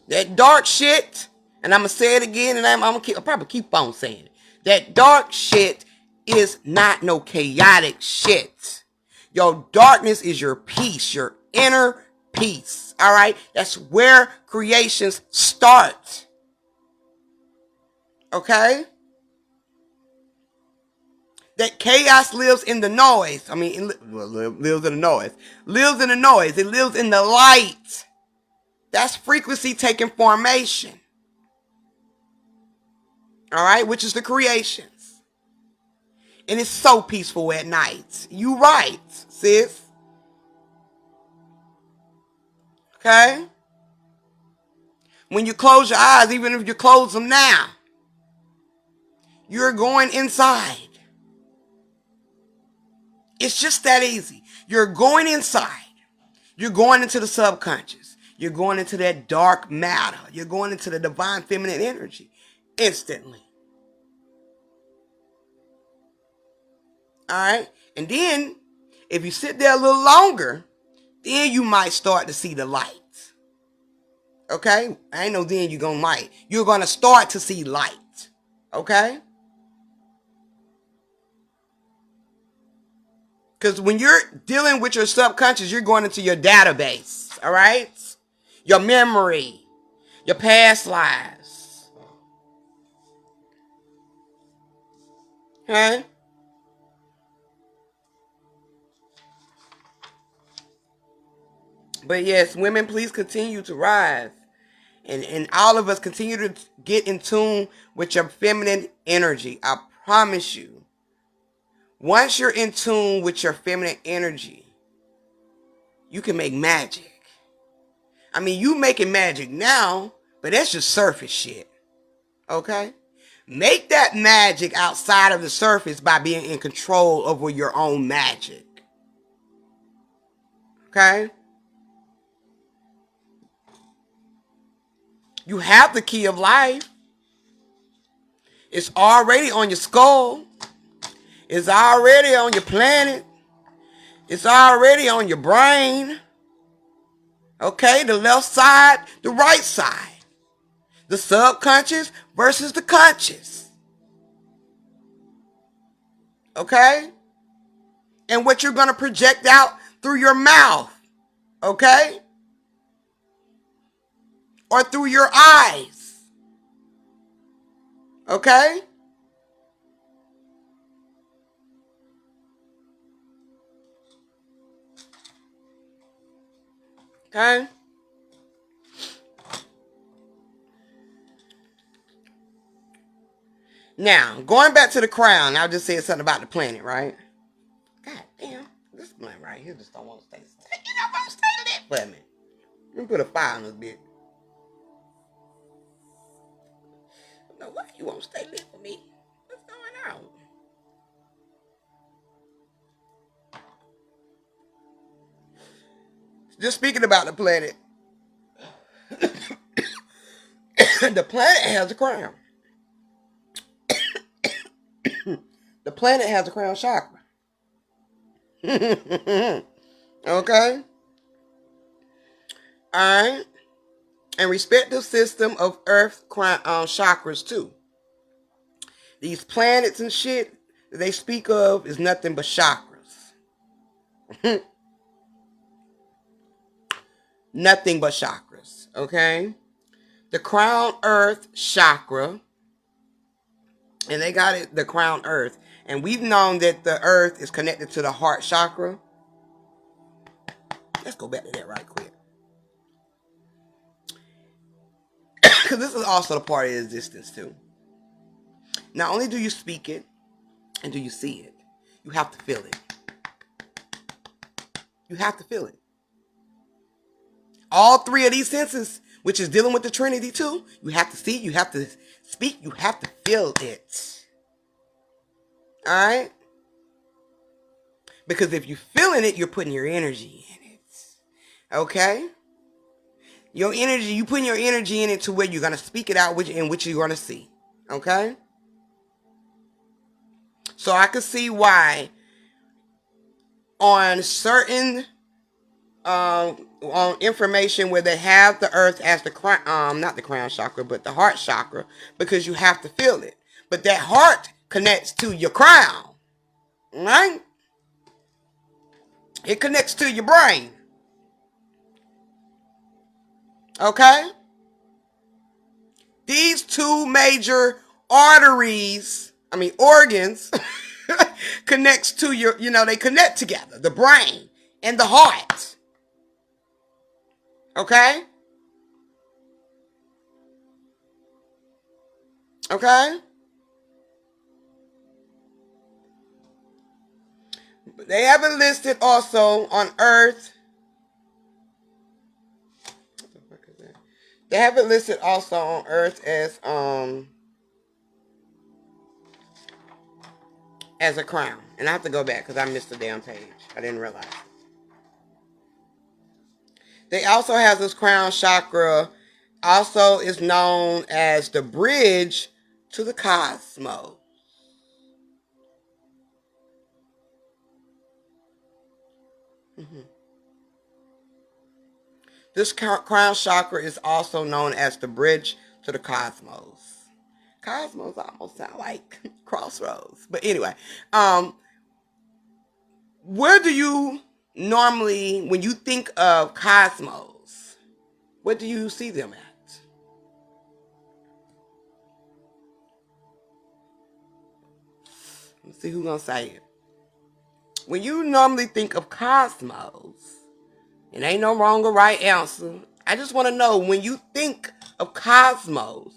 That dark shit, and I'm going to say it again, and I'll probably keep on saying it. That dark shit is not no chaotic shit. Your darkness is your peace, your inner peace. All right? That's where creations start. Okay? That chaos lives in the noise. I mean, lives in the noise. Lives in the noise. It lives in the light. That's frequency taking formation. All right? Which is the creations. And it's so peaceful at night. You right, sis. Okay? When you close your eyes, even if you close them now, you're going inside. It's just that easy. You're going inside. You're going into the subconscious. You're going into that dark matter. You're going into the divine feminine energy instantly. All right? And then, if you sit there a little longer, then you might start to see the light. Okay? I ain't no then you're going to light. You're going to start to see light. Okay? Because when you're dealing with your subconscious, you're going into your database. All right? Your memory. Your past lives. Okay? But yes, women, please continue to rise. And all of us continue to get in tune with your feminine energy. I promise you. Once you're in tune with your feminine energy, you can make magic. I mean, you making magic now, but that's just surface shit. Okay? Make that magic outside of the surface by being in control over your own magic. Okay? You have the key of life. It's already on your skull. It's already on your planet. It's already on your brain. Okay? The left side, the right side. The subconscious versus the conscious. Okay? And what you're going to project out through your mouth. Okay? Or through your eyes. Okay? Okay? Now, going back to the crown, I just said something about the planet, right? God damn, this blunt right here just don't want to stay. You know, don't stay lit for me. Let me put a fire on this bitch. No, why you won't stay lit for me? What's going on? Just speaking about the planet, the planet has a crown. The planet has a crown chakra. Okay? Alright? And respective system of Earth chakras too. These planets and shit that they speak of is nothing but chakras. Nothing but chakras. Okay? The crown Earth chakra, and they got it, the crown Earth. And we've known that the Earth is connected to the heart chakra. Let's go back to that right quick. Because this is also the part of existence too. Not only do you speak it and do you see it, you have to feel it. You have to feel it. All three of these senses, which is dealing with the Trinity too, you have to see, you have to speak, you have to feel it. Alright? Because if you're feeling it, you're putting your energy in it. Okay? Your energy, you putting your energy in it to where you're going to speak it out in which you're going to see. Okay? So I could see why on certain on information where they have the earth as the crown, not the crown chakra, but the heart chakra, because you have to feel it. But that heart connects to your crown. Right? It connects to your brain. Okay? These two major organs, connects to your, they connect together, the brain and the heart. Okay? Okay? They have it listed also on Earth. What the fuck is that? They have it listed also on Earth as a crown. And I have to go back because I missed the damn page. I didn't realize. They also have this crown chakra, also is known as the bridge to the cosmos. Mm-hmm. This crown chakra is also known as the bridge to the cosmos. Cosmos almost sound like crossroads. But anyway, where do you normally, when you think of cosmos, where do you see them at? Let's see who's going to say it. When you normally think of cosmos, it ain't no wrong or right answer. I just want to know, when you think of cosmos,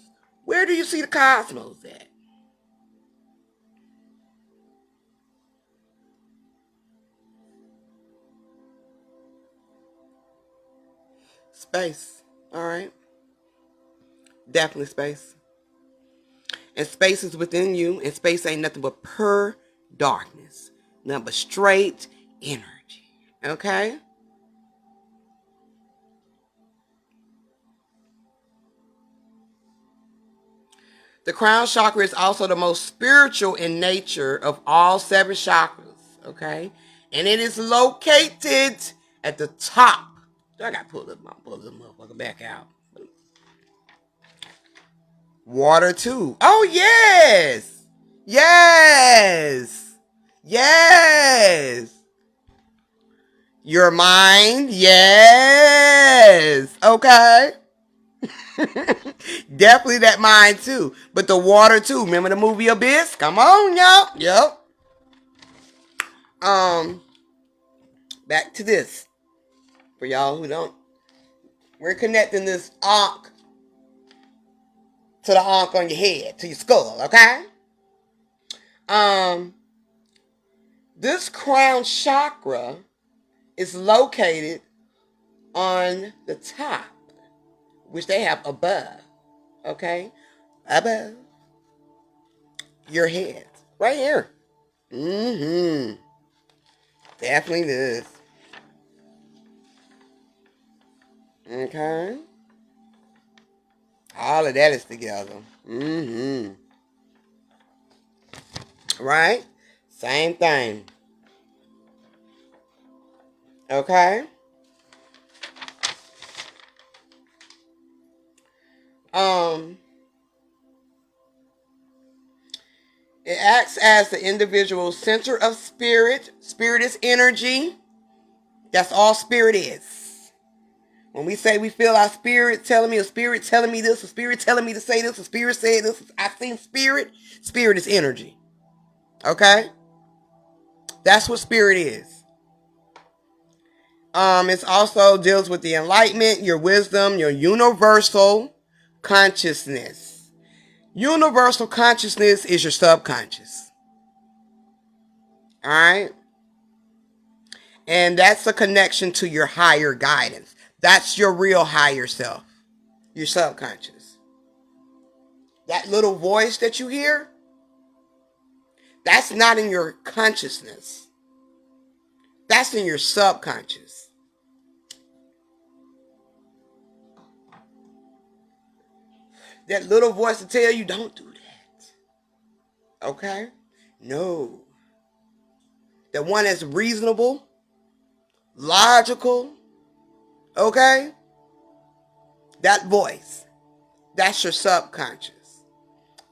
where do you see the cosmos at? Space. All right. Definitely space. And space is within you. And space ain't nothing but pure darkness. Nothing but straight energy. Okay? The crown chakra is also the most spiritual in nature of all 7 chakras. Okay? And it is located at the top. I got to pull this motherfucker back out. Water too. Oh, yes. Yes. Yes. Your mind. Yes. Okay. Definitely that mind too. But the water too. Remember the movie Abyss? Come on, y'all. Yep. Back to this. For y'all who don't We're connecting this ankh to the ankh on your head, to your skull, okay? This crown chakra is located on the top, which they have above, okay? Above your head, right here. Definitely this. Okay. All of that is together. Right? Same thing. Okay. It acts as the individual's center of spirit. Spirit is energy. That's all spirit is. When we say we feel our spirit telling me, a spirit telling me this, a spirit telling me to say this, a spirit said this, I seen spirit. Spirit is energy. Okay? That's what spirit is. It also deals with the enlightenment, your wisdom, your universal consciousness. Universal consciousness is your subconscious. All right? And that's a connection to your higher guidance. That's your real higher self, your subconscious. That little voice that you hear, that's not in your consciousness. That's in your subconscious. That little voice to tell you, don't do that. Okay? No. The one that's reasonable, logical, okay? That voice, that's your subconscious.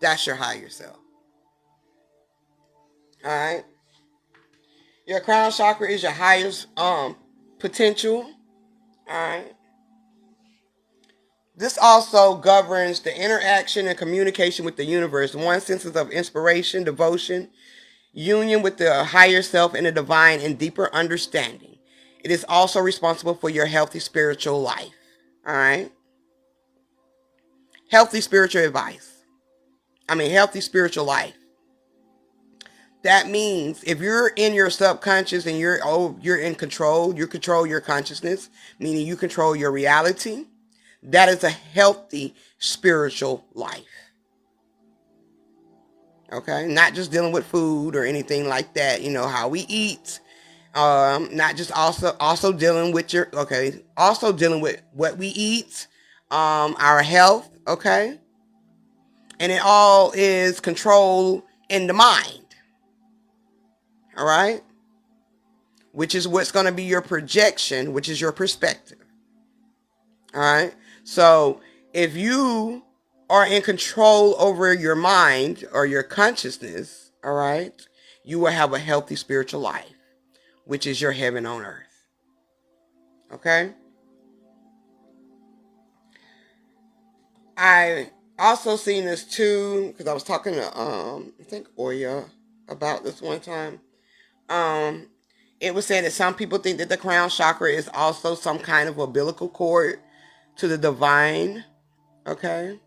That's your higher self. All right? Your crown chakra is your highest potential. All right? This also governs the interaction and communication with the universe. One sense of inspiration, devotion, union with the higher self and the divine, and deeper understanding. It is also responsible for your healthy spiritual life. All right? Healthy spiritual advice. Healthy spiritual life. That means if you're in your subconscious and you're in control, you control your consciousness, meaning you control your reality. That is a healthy spiritual life. Okay? Not just dealing with food or anything like that. You know, how we eat. Not just also dealing with also dealing with what we eat, our health, okay? And it all is controlled in the mind. All right? Which is what's going to be your projection, which is your perspective. All right? So if you are in control over your mind or your consciousness, all right, you will have a healthy spiritual life, which is your heaven on earth. Okay? I also seen this too, because I was talking to I think Oya about this one time. It was said that some people think that the crown chakra is also some kind of umbilical cord to the divine. Okay?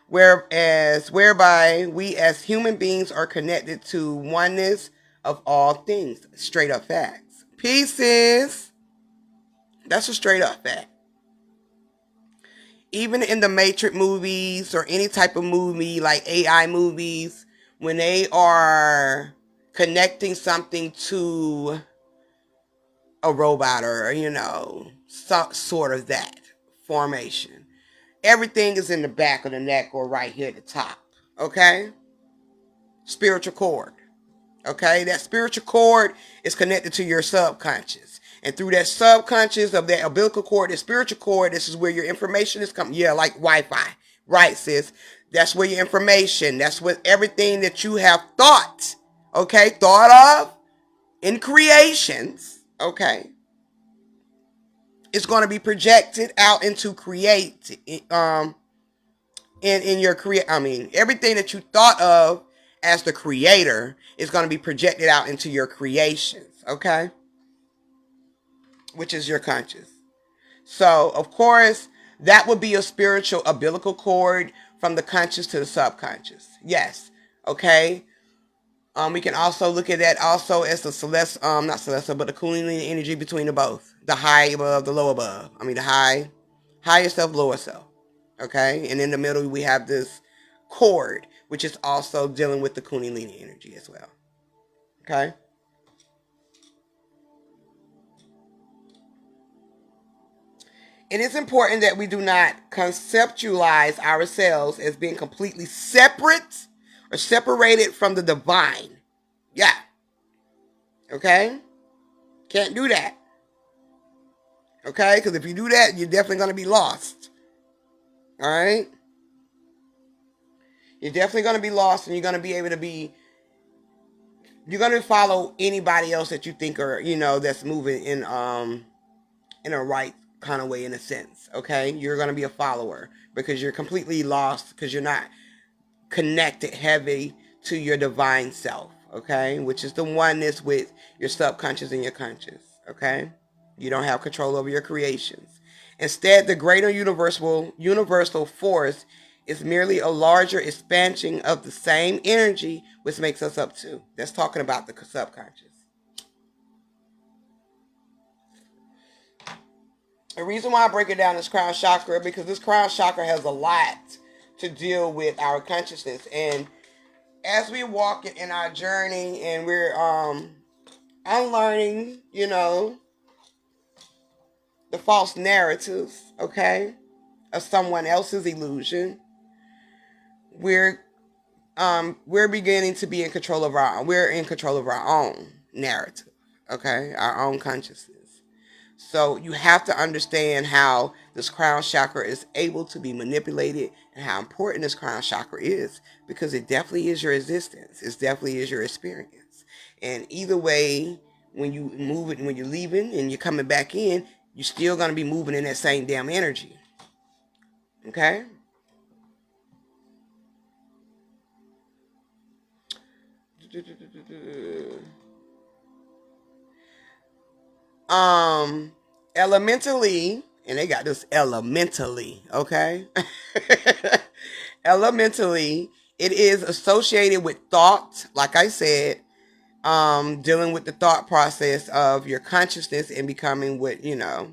Whereby we as human beings are connected to oneness of all things. Straight up facts. Pieces. That's a straight up fact. Even in the Matrix movies or any type of movie like AI movies, when they are connecting something to a robot or, some sort of that formation, everything is in the back of the neck or right here at the top. Okay? Spiritual cord. Okay? That spiritual cord is connected to your subconscious. And through that subconscious of that umbilical cord, the spiritual cord, this is where your information is coming. Yeah, like Wi-Fi. Right, sis? That's where your information, that's what everything that you have thought, okay, thought of in creations, okay, is going to be projected out into create, in your everything that you thought of as the creator is going to be projected out into your creations, okay? Which is your conscious. So, of course, that would be a spiritual umbilical cord from the conscious to the subconscious. Yes. Okay. We can also look at that also as the celestial, not celestial, but the Kundalini energy between the both. The high above, the low above. I mean, the higher self, lower self. Okay. And in the middle, we have this cord, which is also dealing with the Kundalini energy as well. Okay. It is important that we do not conceptualize ourselves as being completely separate or separated from the divine. Yeah. Okay? Can't do that. Okay? Because if you do that, you're definitely going to be lost. All right? You're definitely going to be lost, and you're going to be able to be. You're going to follow anybody else that you think are, that's moving in a right kind of way, in a sense. Okay? You're going to be a follower because you're completely lost, because you're not connected heavy to your divine self, okay? Which is the oneness with your subconscious and your conscious, okay? You don't have control over your creations. Instead, the greater universal force is merely a larger expansion of the same energy, which makes us up to. That's talking about the subconscious. The reason why I break it down is crown chakra, because this crown chakra has a lot to deal with our consciousness. And as we walk in our journey and we're unlearning, the false narratives, okay, of someone else's illusion, we're beginning to be in control of our own narrative, okay, our own consciousness. So you have to understand how this crown chakra is able to be manipulated and how important this crown chakra is, because it definitely is your existence. It definitely is your experience. And either way, when you move it, when you're leaving and you're coming back in, you're still going to be moving in that same damn energy. Okay? Elementally, and they got this elementally, okay? Elementally, it is associated with thought, like I said, dealing with the thought process of your consciousness and becoming what, your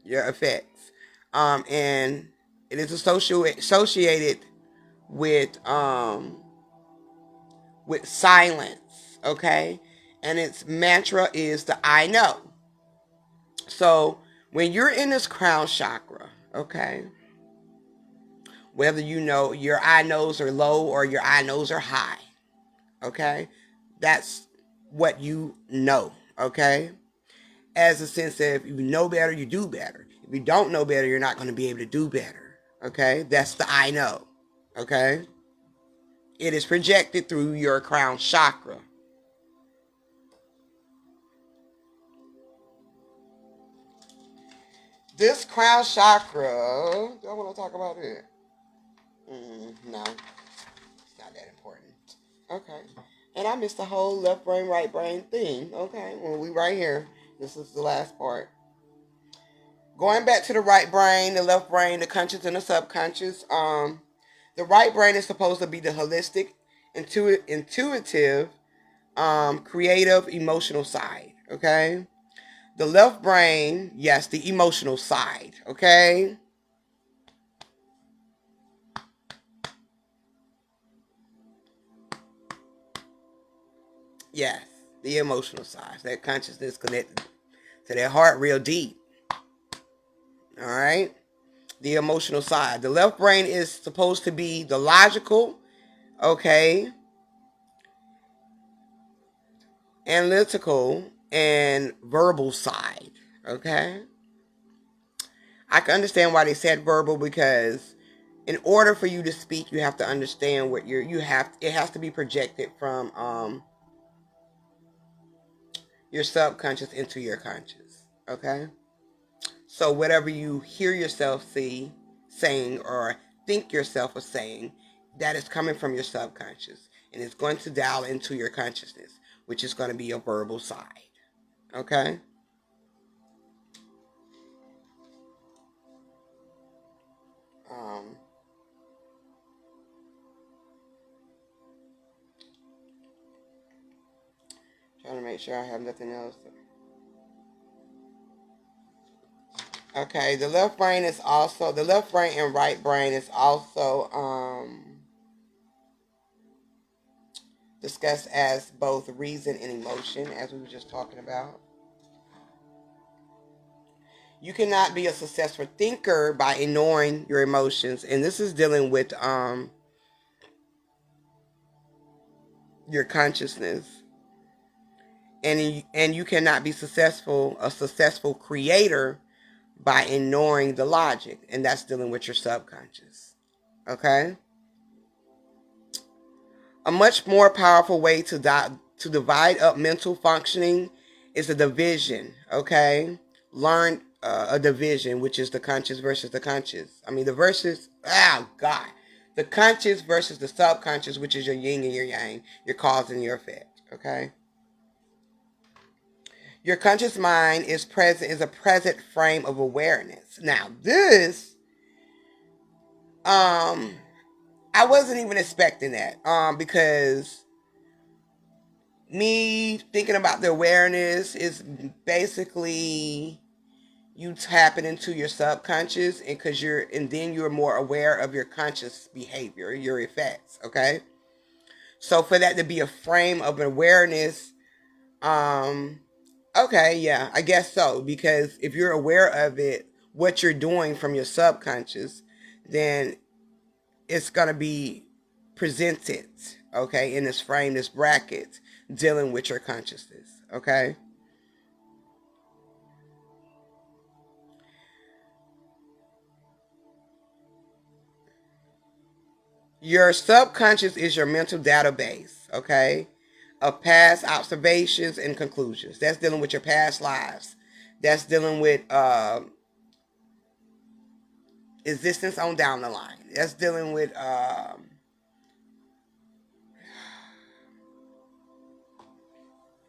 effects. And it is associated with silence, okay? And its mantra is the I know. So when you're in this crown chakra, okay, whether you know your I knows are low or your I knows are high, okay, that's what you know, okay? As a sense of, if you know better, you do better. If you don't know better, you're not going to be able to do better, okay? That's the I know, okay? It is projected through your crown chakra. This crown chakra, do I want to talk about it? No, it's not that important. Okay. And I missed the whole left brain, right brain thing. Okay. Well, we right here. This is the last part. Going back to the right brain, the left brain, the conscious and the subconscious. The right brain is supposed to be the holistic, intuitive, creative, emotional side. Okay. The left brain, yes, the emotional side. Okay. Yes, the emotional side. That consciousness connected to that heart real deep. All right. The emotional side. The left brain is supposed to be the logical, okay, analytical, and verbal side. Okay. I can understand why they said verbal, because in order for you to speak, you have to understand what it has to be projected from your subconscious into your conscious. Okay. So whatever you hear yourself saying or think yourself are saying, that is coming from your subconscious. And it's going to dial into your consciousness, which is going to be your verbal side. Okay? make sure I have nothing else. Okay, the left brain and right brain is also discussed as both reason and emotion, as we were just talking about. You cannot be a successful thinker by ignoring your emotions, and this is dealing with your consciousness. And you cannot be a successful creator by ignoring the logic, and that's dealing with your subconscious. Okay? A much more powerful way to divide up mental functioning is a division. Okay? Learn a division, which is the conscious versus the conscious. I mean, the conscious versus the subconscious, which is your yin and your yang, your cause and your effect. Okay? Your conscious mind is a present frame of awareness. Now, this, I wasn't even expecting that, because me thinking about the awareness is basically you tapping into your subconscious, and then you're more aware of your conscious behavior, your effects. Okay, so for that to be a frame of awareness, okay, yeah, I guess so. Because if you're aware of it, what you're doing from your subconscious, then it's going to be presented, okay, in this frame, this bracket, dealing with your consciousness, okay? Your subconscious is your mental database, okay, of past observations and conclusions. That's dealing with your past lives. That's dealing with existence on down the line. That's dealing with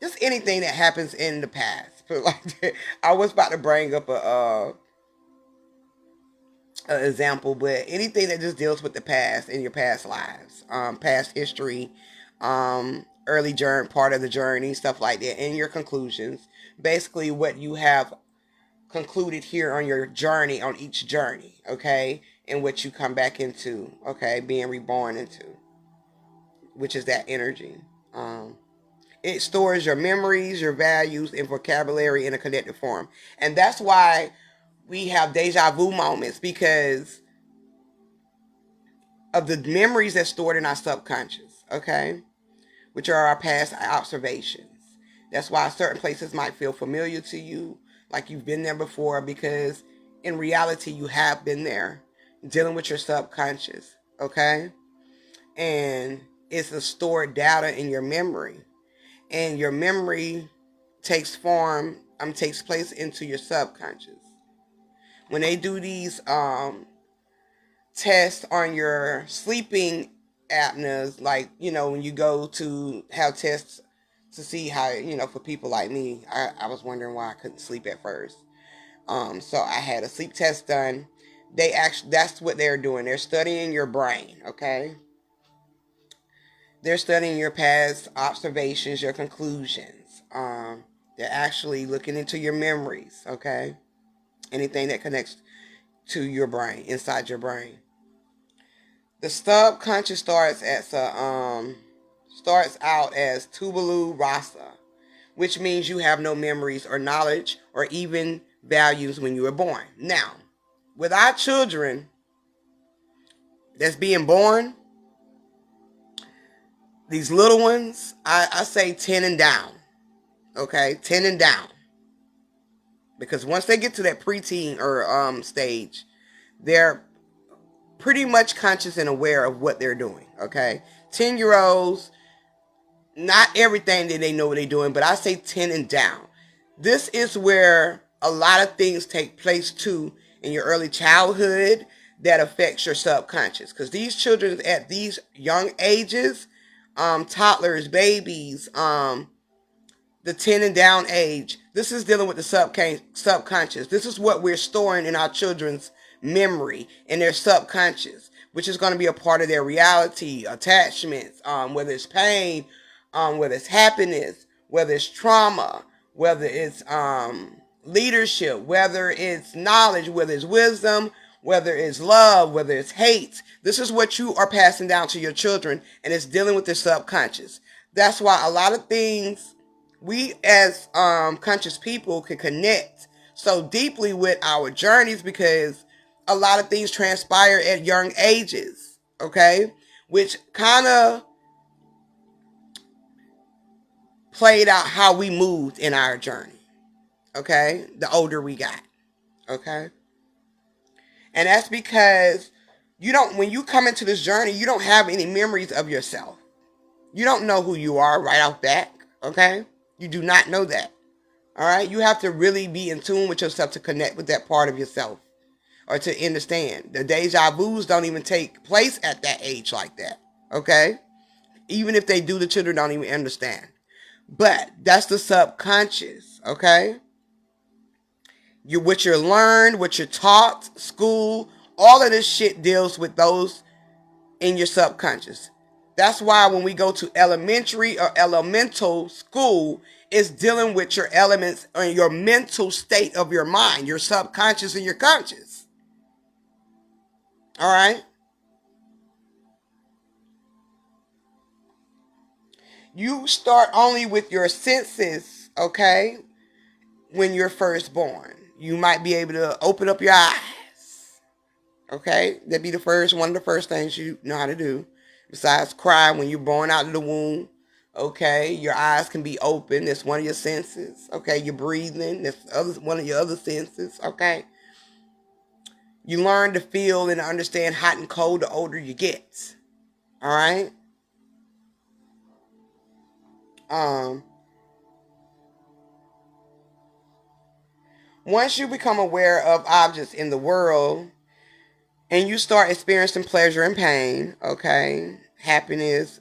just anything that happens in the past. Put it like that. I was about to bring up a example, but anything that just deals with the past and your past lives, past history, early journey, part of the journey, stuff like that, and your conclusions. Basically, what you have concluded here on your journey, on each journey, okay, and what you come back into, okay, being reborn into, which is that energy. Um, It stores your memories, your values, and vocabulary in a connected form. And that's why we have deja vu moments, because of the memories that's stored in our subconscious, okay? Which are our past observations. That's why certain places might feel familiar to you, like you've been there before, because in reality, you have been there, dealing with your subconscious, okay? And it's a stored data in your memory. And your memory takes place into your subconscious. When they do these tests on your sleeping apneas, like, when you go to have tests to see how, for people like me, I was wondering why I couldn't sleep at first. So I had a sleep test done. That's what they're doing. They're studying your brain, okay? They're studying your past observations, your conclusions. They're actually looking into your memories, okay? Anything that connects to your brain, inside your brain. The subconscious starts out as tabula rasa, which means you have no memories or knowledge or even values when you were born. Now, with our children that's being born, these little ones, I say 10 and down. Okay, 10 and down. Because once they get to that preteen or stage, they're pretty much conscious and aware of what they're doing. Okay, 10-year-olds, not everything that they know what they're doing, but I say 10 and down. This is where a lot of things take place too in your early childhood that affects your subconscious. Because these children at these young ages, toddlers, babies, the 10 and down age, this is dealing with the subconscious. This is what we're storing in our children's memory, in their subconscious, which is going to be a part of their reality, attachments, whether it's pain, whether it's happiness, whether it's trauma, whether it's leadership, whether it's knowledge, whether it's wisdom, whether it's love, whether it's hate. This is what you are passing down to your children, and it's dealing with their subconscious. That's why a lot of things we as conscious people can connect so deeply with our journeys, because a lot of things transpire at young ages, okay? Which kind of played out how we moved in our journey, okay? The older we got, okay? And that's because when you come into this journey, you don't have any memories of yourself. You don't know who you are right off back, okay? You do not know that, all right? You have to really be in tune with yourself to connect with that part of yourself, or to understand. The deja vus don't even take place at that age like that, okay? Even if they do, the children don't even understand. But that's the subconscious, okay? What you're learned, what you're taught, school, all of this shit deals with those in your subconscious. That's why when we go to elementary or elemental school, it's dealing with your elements or your mental state of your mind, your subconscious and your conscious. All right? You start only with your senses, okay, when you're first born. You might be able to open up your eyes, okay? That'd be one of the first things you know how to do. Besides cry when you're born out of the womb, okay? Your eyes can be open. That's one of your senses, okay? You're breathing. That's one of your other senses, okay? You learn to feel and understand hot and cold the older you get, all right? Once you become aware of objects in the world and you start experiencing pleasure and pain, okay, happiness,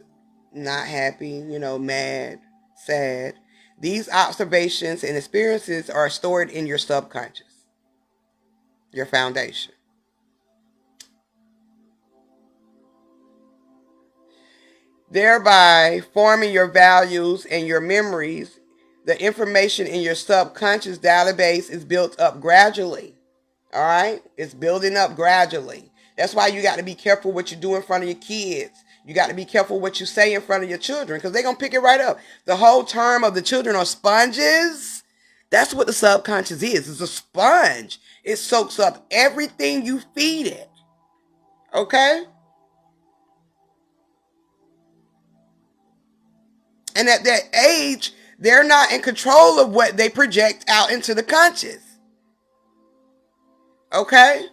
not happy, mad, sad, these observations and experiences are stored in your subconscious, your foundation. Thereby forming your values and your memories. The information in your subconscious database is built up gradually. All right? It's building up gradually. That's why you got to be careful what you do in front of your kids. You got to be careful what you say in front of your children, because they're going to pick it right up. The whole term of the children are sponges. That's what the subconscious is. It's a sponge. It soaks up everything you feed it. Okay? And at that age, they're not in control of what they project out into the conscious. Okay?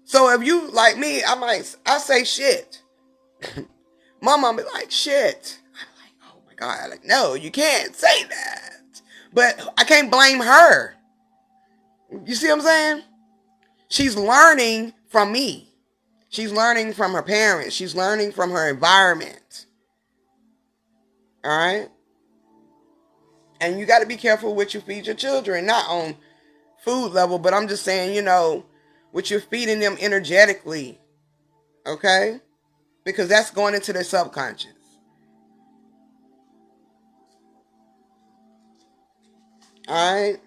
So if you like me, I say shit. My mom be like, shit. I'm like, oh my God. I'm like, no, you can't say that. But I can't blame her. You see what I'm saying? She's learning from me. She's learning from her parents. She's learning from her environment. All right? And you got to be careful what you feed your children. Not on food level, but I'm just saying, what you're feeding them energetically. Okay? Because that's going into their subconscious. Alright?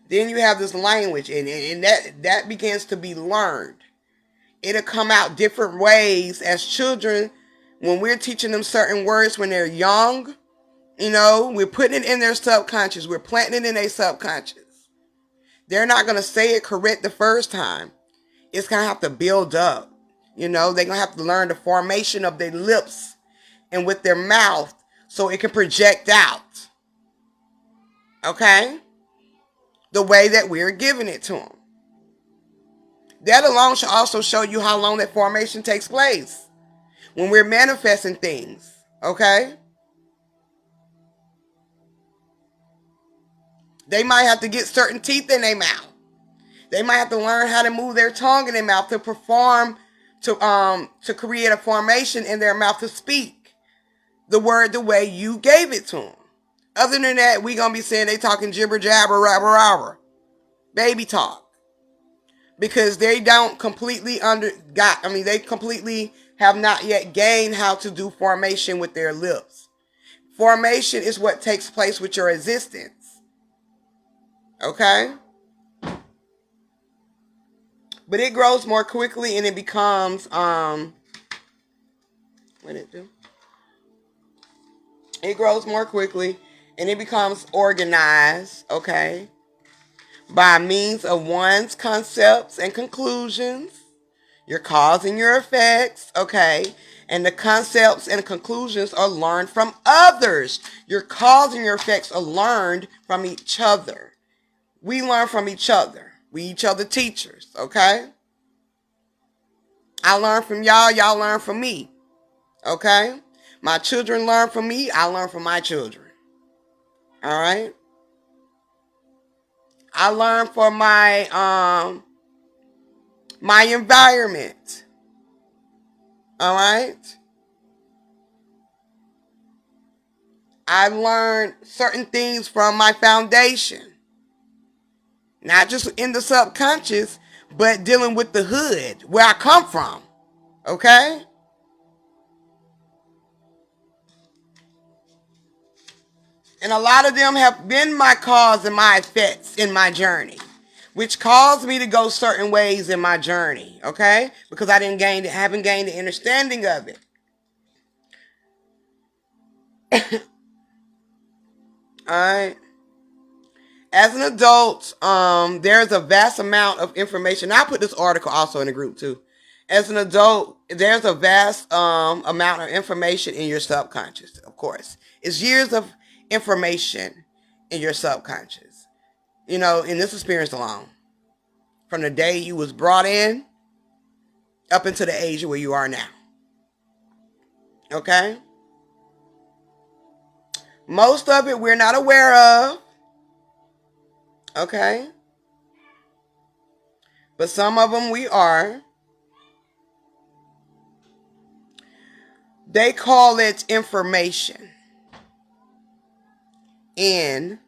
Then you have this language, and that begins to be learned. It'll come out different ways as children. When we're teaching them certain words when they're young, we're putting it in their subconscious. We're planting it in their subconscious. They're not going to say it correct the first time. It's going to have to build up. They're going to have to learn the formation of their lips and with their mouth so it can project out. Okay? The way that we're giving it to them. That alone should also show you how long that formation takes place. When we're manifesting things. Okay? They might have to get certain teeth in their mouth. They might have to learn how to move their tongue in their mouth to perform, to create a formation in their mouth to speak the word the way you gave it to them. Other than that, we gonna be saying they talking jibber jabber, rabber rabber, baby talk, because they don't completely they completely have not yet gained how to do formation with their lips. Formation is what takes place with your existence. Okay? But it grows more quickly and it becomes, what did it do? It grows more quickly and it becomes organized, okay, by means of one's concepts and conclusions, your cause and your effects, okay, and the concepts and conclusions are learned from others. Your cause and your effects are learned from each other. We learn from each other. We each other teachers, okay? I learn from y'all, y'all learn from me, okay? My children learn from me, I learn from my children, all right? I learn from my environment, all right? I learned certain things from my foundation, not just in the subconscious, but dealing with the hood, where I come from, okay? And a lot of them have been my cause and my effects in my journey, which caused me to go certain ways in my journey, okay? Because I haven't gained the understanding of it. All right. As an adult, there's a vast amount of information. I put this article also in the group too. As an adult, there's a vast amount of information in your subconscious, of course. It's years of information in your subconscious, you know, in this experience alone. From the day you was brought in up into the age where you are now. Okay? Most of it we're not aware of. Okay? But some of them we are. They call it information in,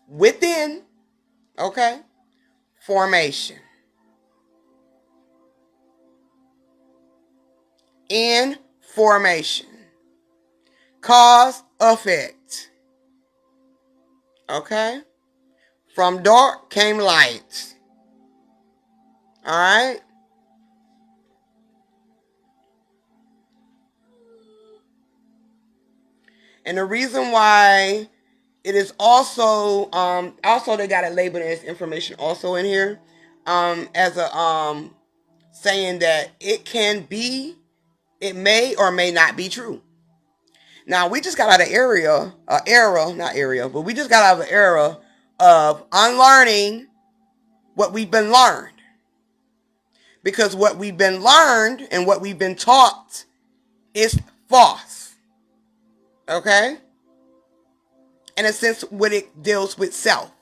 within, okay, formation. In formation. Cause, effect. Okay? From dark came light. Alright? And the reason why it is also they got it labeled as information also in here, as a saying that it may or may not be true. Now we just got out of but we just got out of an era of unlearning what we've been learned. Because what we've been learned and what we've been taught is false. Okay? In a sense, when it deals with self.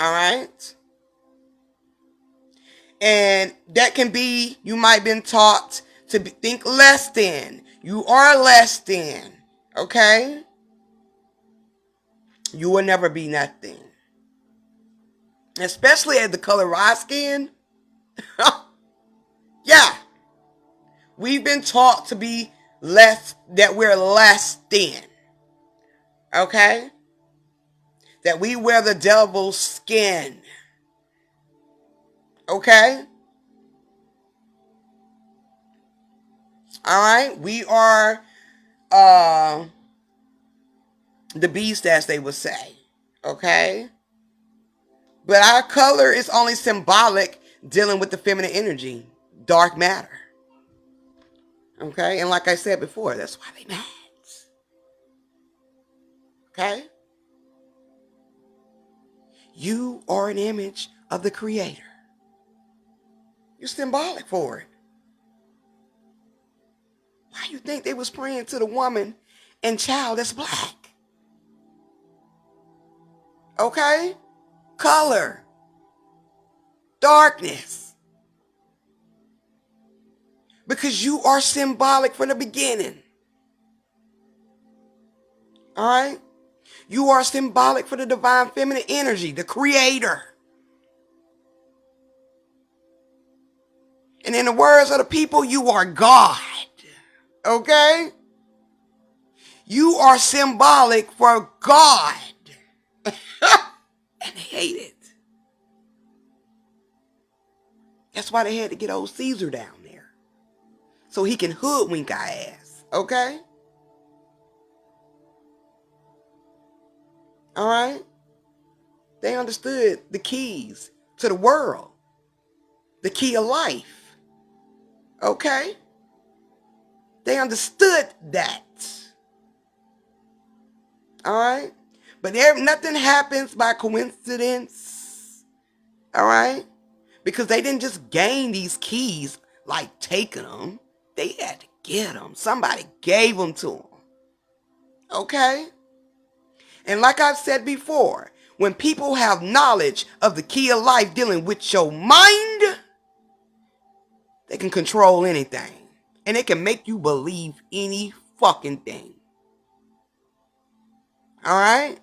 Alright? And that can be, you might have been taught to think less than. You are less than. Okay? You will never be nothing. Especially at the color of our skin. Yeah. We've been taught to be less, that we're less than. Okay? That we wear the devil's skin. Okay? Alright? We are the beast, as they would say. Okay? But our color is only symbolic, dealing with the feminine energy. Dark matter. Okay? And like I said before, that's why they mad. Okay? You are an image of the Creator. You're symbolic for it. Why you think they was praying to the woman and child that's black? Okay? Color. Darkness. Because you are symbolic from the beginning. Alright? You are symbolic for the divine feminine energy, the Creator. And in the words of the people, you are God. Okay? You are symbolic for God. And they hate it. That's why they had to get old Caesar down there. So he can hoodwink our ass. Okay? Alright? They understood the keys to the world. The key of life. Okay? They understood that. Alright? But nothing happens by coincidence. Alright? Because they didn't just gain these keys like taking them. They had to get them. Somebody gave them to them. Okay? And like I've said before, when people have knowledge of the key of life dealing with your mind, they can control anything. And they can make you believe any fucking thing. Alright?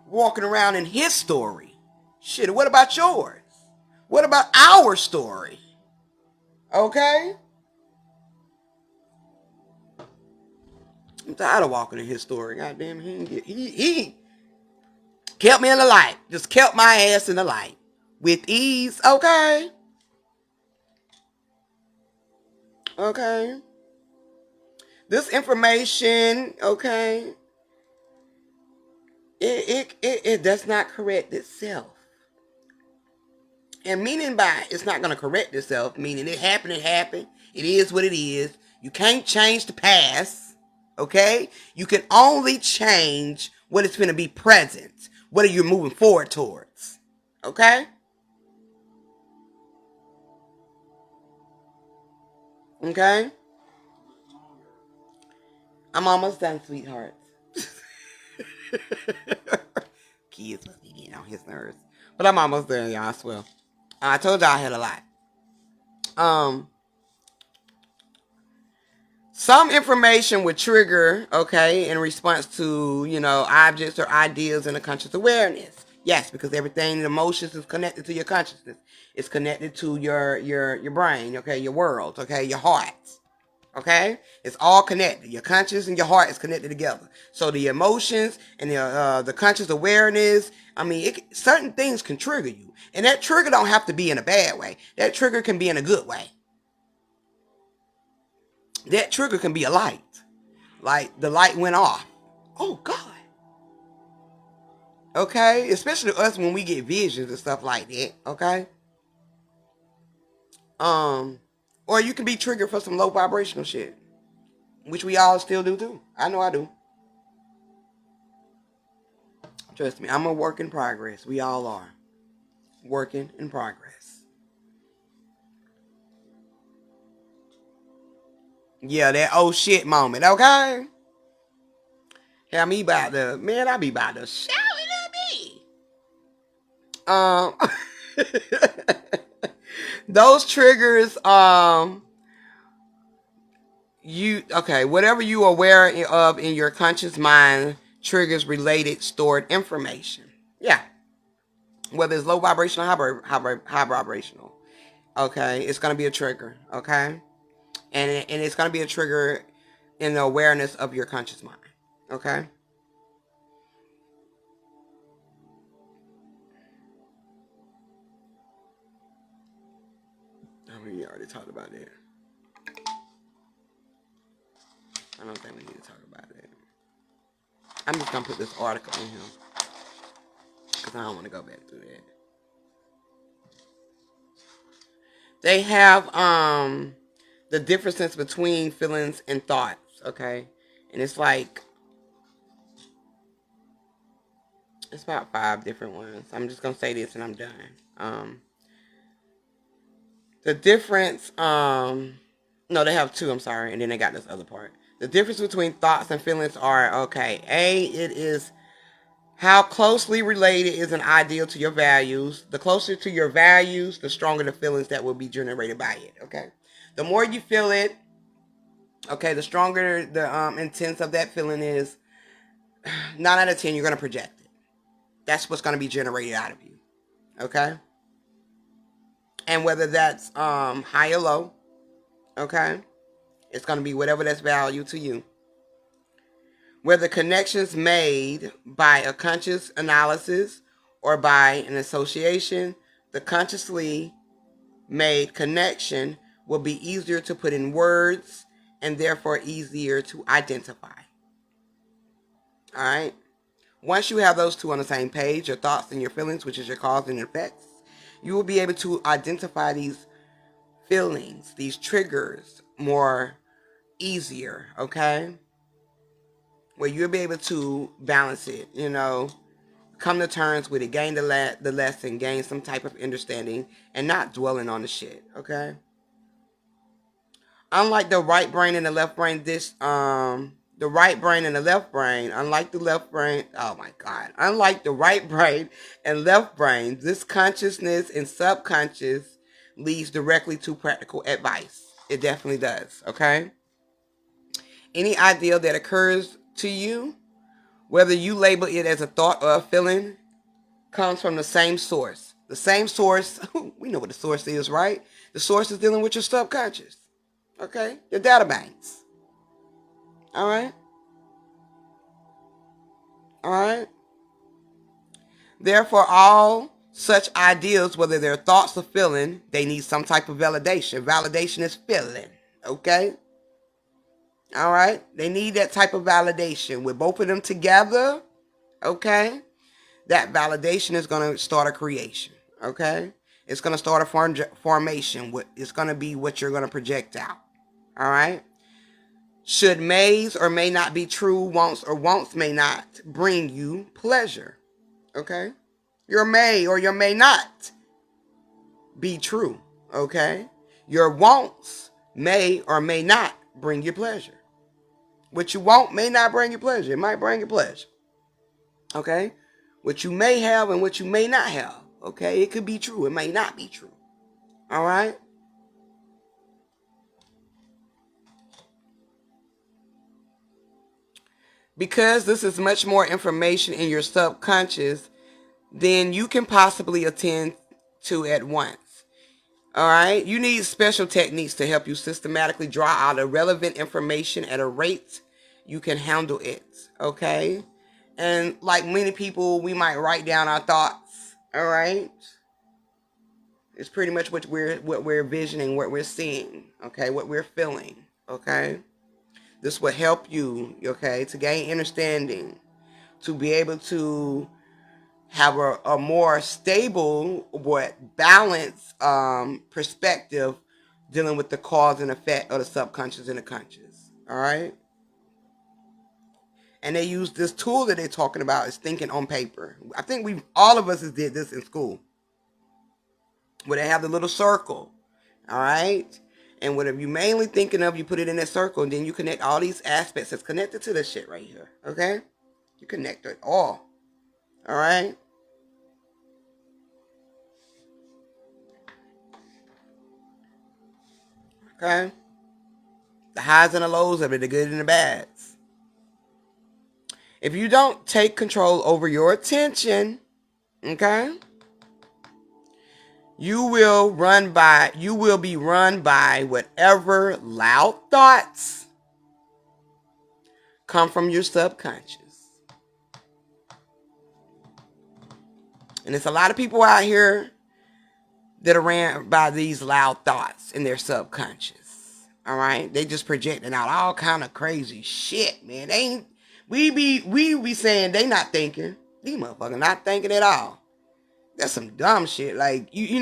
Walking around in his story. Shit, what about yours? What about our story? Okay? I'm tired of walking in his story. Goddamn, he kept me in the light. Just kept my ass in the light. With ease, okay? Okay? This information, okay, it does not correct itself. And meaning by it's not going to correct itself, meaning it happened. It is what it is. You can't change the past, okay? You can only change what is going to be present. What are you moving forward towards, okay? Okay? I'm almost done, sweetheart. Kids must be getting on his nerves. But I'm almost there, y'all, I swear. I told y'all I had a lot. Some information would trigger, okay, in response to, objects or ideas in a conscious awareness. Yes, because everything, the emotions is connected to your consciousness. It's connected to your brain, okay, your world, okay, your heart. Okay, it's all connected. Your conscious and your heart is connected together. So the emotions and the conscious awareness. I mean, certain things can trigger you, and that trigger don't have to be in a bad way. That trigger can be in a good way. That trigger can be a light, like the light went off. Oh God. Okay, especially us when we get visions and stuff like that. Okay. Or you can be triggered for some low vibrational shit, which we all still do too. I know I do. Trust me, I'm a work in progress. We all are. Working in progress. Yeah, that oh shit moment, okay? Have me about to, man, I be about to shout it at me. Those triggers, whatever you are aware of in your conscious mind triggers related stored information. Yeah. Whether it's low vibrational, high vibrational. Okay, it's gonna be a trigger. Okay, and it's gonna be a trigger in the awareness of your conscious mind. Okay. I mean, we already talked about that. I don't think we need to talk about that. I'm just gonna put this article in here because I don't want to go back through that. They have the differences between feelings and thoughts. Okay, and it's like it's about 5 different ones. I'm just gonna say this and I'm done. The difference, no, they have 2, I'm sorry, and then they got this other part. The difference between thoughts and feelings are, okay, A, it is how closely related is an ideal to your values. The closer to your values, the stronger the feelings that will be generated by it, okay? The more you feel it, okay, the stronger the intense of that feeling is. 9 out of 10, you're going to project it. That's what's going to be generated out of you, okay? And whether that's high or low, okay? It's going to be whatever that's value to you. Whether connections made by a conscious analysis or by an association, the consciously made connection will be easier to put in words and therefore easier to identify. All right? Once you have those two on the same page, your thoughts and your feelings, which is your cause and effects, you will be able to identify these feelings, these triggers more easier, okay? Where you'll be able to balance it, come to terms with it, gain the lesson, gain some type of understanding, and not dwelling on the shit, okay? Unlike the right brain and the left brain, the right brain and the left brain, unlike the left brain, oh my God, unlike the right brain and left brain, this consciousness and subconscious leads directly to practical advice. It definitely does, okay? Any idea that occurs to you, whether you label it as a thought or a feeling, comes from the same source. The same source, we know what the source is, right? The source is dealing with your subconscious, okay? Your data banks, all right? All right? Therefore, all such ideas, whether they're thoughts or feeling, they need some type of validation. Validation is feeling, okay? All right? They need that type of validation. With both of them together, okay, that validation is going to start a creation, okay? It's going to start a formation. It's going to be what you're going to project out, all right? Should mays or may not be true, wants or wants may not bring you pleasure, okay? Your may or your may not be true, okay? Your wants may or may not bring you pleasure. What you want may not bring you pleasure. It might bring you pleasure, okay? What you may have and what you may not have, okay? It could be true. It may not be true, all right? Because this is much more information in your subconscious than you can possibly attend to at once. All right. You need special techniques to help you systematically draw out the relevant information at a rate you can handle it. Okay. And like many people, we might write down our thoughts. All right. It's pretty much what we're visioning, what we're seeing. Okay. What we're feeling. Okay. This will help you. Okay. To gain understanding, to be able to have a more stable, balanced perspective dealing with the cause and effect of the subconscious and the conscious. All right? And they use this tool that they're talking about is thinking on paper. I think all of us did this in school, where they have the little circle. All right? And whatever you're mainly thinking of, you put it in that circle, and then you connect all these aspects that's connected to this shit right here. Okay? You connect it all. All right? Okay? The highs and the lows of it, the good and the bads. If you don't take control over your attention, okay, you will be run by whatever loud thoughts come from your subconscious. And there's a lot of people out here that are ran by these loud thoughts in their subconscious. All right, they just projecting out all kind of crazy shit, man. We be saying they not thinking. These motherfuckers not thinking at all. That's some dumb shit. Like we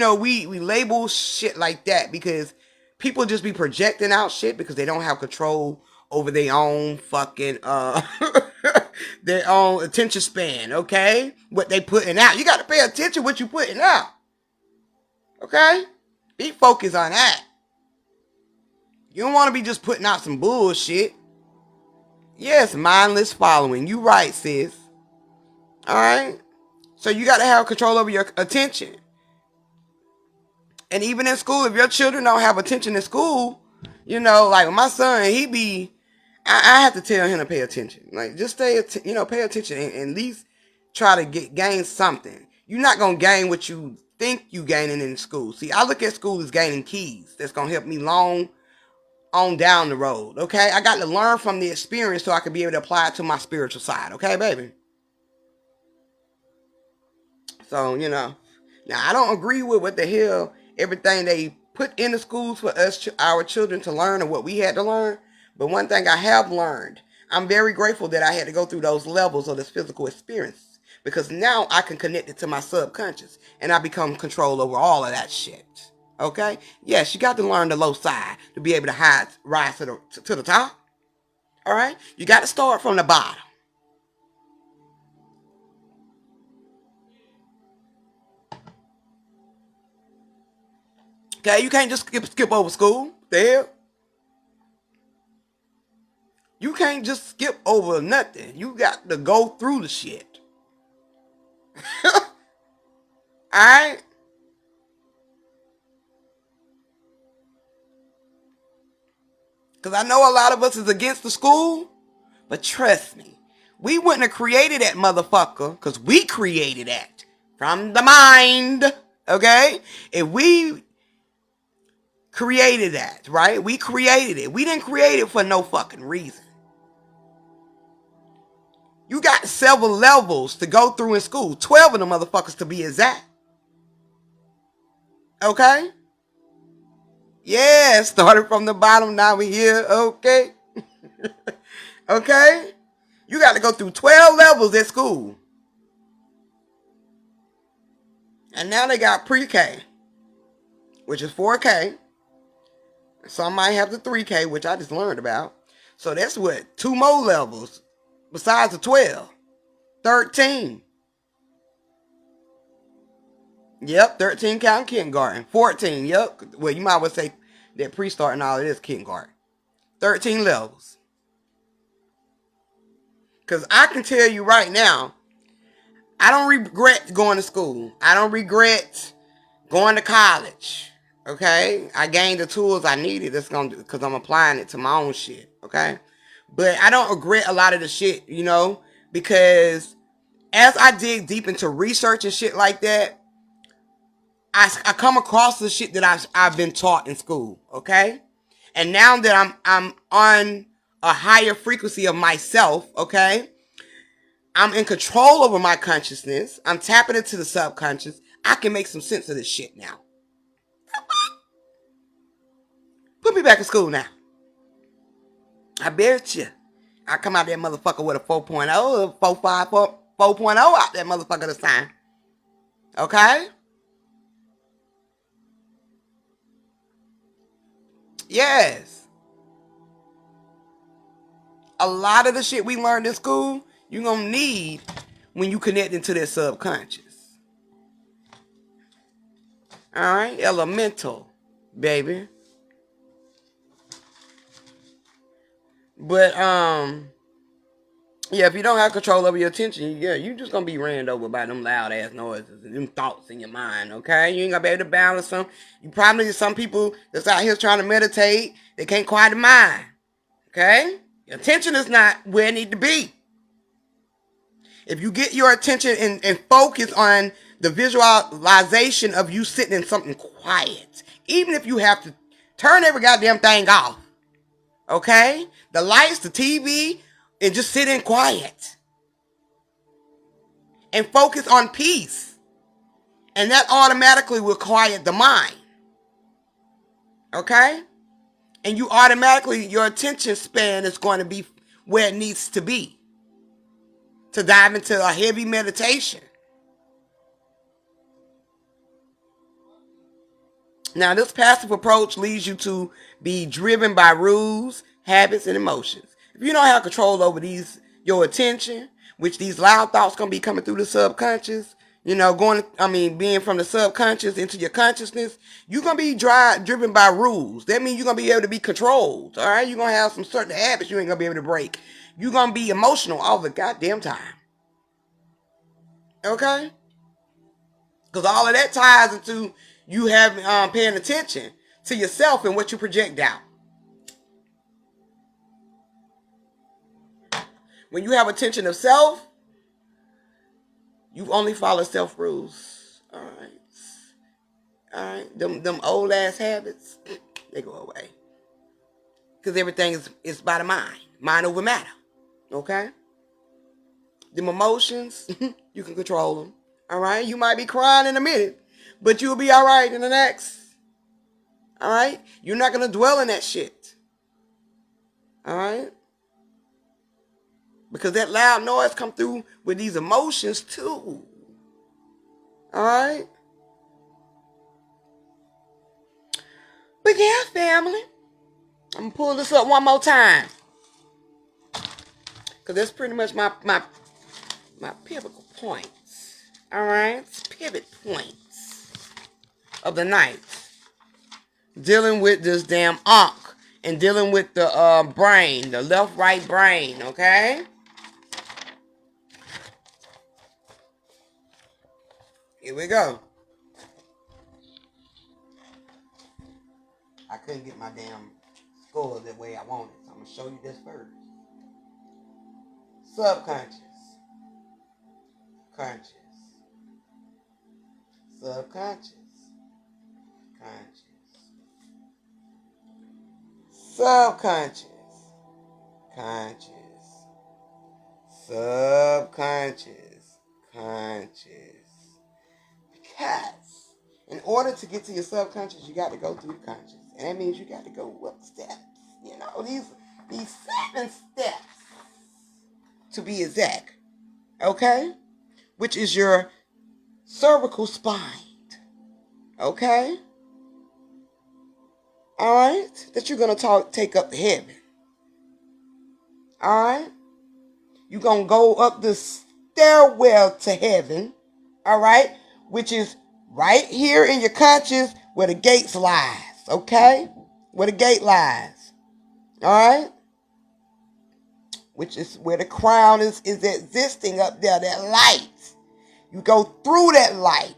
label shit like that because people just be projecting out shit because they don't have control over their own fucking their own attention span. Okay, what they putting out. You got to pay attention what you putting out. Okay, be focused on that. You don't want to be just putting out some bullshit. Yes, mindless following. You right, sis. All right. So you got to have control over your attention. And even in school, if your children don't have attention in school, like my son, I have to tell him to pay attention. Like just pay attention and at least try to gain something. You're not going to gain what you think you gaining in school. See, I look at school as gaining keys that's going to help me long on down the road, okay? I got to learn from the experience so I can be able to apply it to my spiritual side, okay, baby? So, now I don't agree with what the hell everything they put in the schools for us, our children to learn, or what we had to learn. But one thing I have learned, I'm very grateful that I had to go through those levels of this physical experience, because now I can connect it to my subconscious and I become control over all of that shit. Okay? Yes, you got to learn the low side to be able to rise to the top. All right? You got to start from the bottom. Okay? You can't just skip over school. The hell? You can't just skip over nothing. You got to go through the shit. Alright? Because I know a lot of us is against the school, but trust me, we wouldn't have created that motherfucker because we created that from the mind. Okay? If we created that, right? We created it. We didn't create it for no fucking reason. You got several levels to go through in school. 12 of them motherfuckers to be exact. Okay? Yeah, started from the bottom, now we here. Okay? Okay? You got to go through 12 levels at school. And now they got pre-K, which is 4K. Some might have the 3K, which I just learned about. So that's what? 2 more levels besides the 12. 13. Yep, 13 count kindergarten. 14, yep. Well, you might well say that pre-start and all it is kindergarten. 13 levels. Because I can tell you right now, I don't regret going to school. I don't regret going to college. Okay? I gained the tools I needed. That's gonna because I'm applying it to my own shit. Okay? But I don't regret a lot of the shit, because as I dig deep into research and shit like that, I come across the shit that I've been taught in school, okay? And now that I'm on a higher frequency of myself, okay? I'm in control over my consciousness. I'm tapping into the subconscious. I can make some sense of this shit now. Put me back in school now. I bet you. I come out that motherfucker with a 4.0, 4.5, 4.0 out that motherfucker this time. Okay? Yes. A lot of the shit we learned in school, you're going to need when you connect into that subconscious. All right? Elemental, baby. But, yeah, if you don't have control over your attention, you just going to be ran over by them loud ass noises and them thoughts in your mind, okay? You ain't going to be able to balance them. You probably, some people that's out here trying to meditate, they can't quiet the mind, okay? Your attention is not where it need to be. If you get your attention and focus on the visualization of you sitting in something quiet, even if you have to turn every goddamn thing off, okay? The lights, the TV, and just sit in quiet. And focus on peace. And that automatically will quiet the mind. Okay? And you automatically, your attention span is going to be where it needs to be. To dive into a heavy meditation. Now, this passive approach leads you to be driven by rules, habits, and emotions. If you don't have control over your attention, which these loud thoughts gonna be coming through the subconscious, being from the subconscious into your consciousness, you're gonna be driven by rules. That means you're gonna be able to be controlled. All right, you're gonna have some certain habits you ain't gonna be able to break. You're gonna be emotional all the goddamn time. Okay? Because all of that ties into you having paying attention to yourself and what you project out. When you have attention of self, you only follow self rules. All right. All right, them old ass habits, they go away. Because everything is by the mind over matter. Okay, them emotions, you can control them. All right, you might be crying in a minute, but you'll be all right in the next. All right, you're not gonna dwell in that shit. All right, because that loud noise come through with these emotions too. All right, but yeah, family, I'm gonna pull this up one more time because that's pretty much my pivotal points. All right, pivot points of the night, dealing with this damn ankh and dealing with the brain, the left right brain. Okay, here we go. I couldn't get my damn score the way I wanted, so I'm gonna show you this first. Subconscious, conscious, subconscious, conscious, subconscious, conscious, subconscious, conscious. Because in order to get to your subconscious, you got to go through the conscious, and that means you got to go up steps. You know, these 7 steps to be exact. Okay, which is your cervical spine. Okay, all right, that you're gonna take up to heaven. All right, you're gonna go up the stairwell to heaven. All right, which is right here in your conscious where the gates lies. Okay, where the gate lies. All right, which is where the crown is existing up there. That light. You go through that light.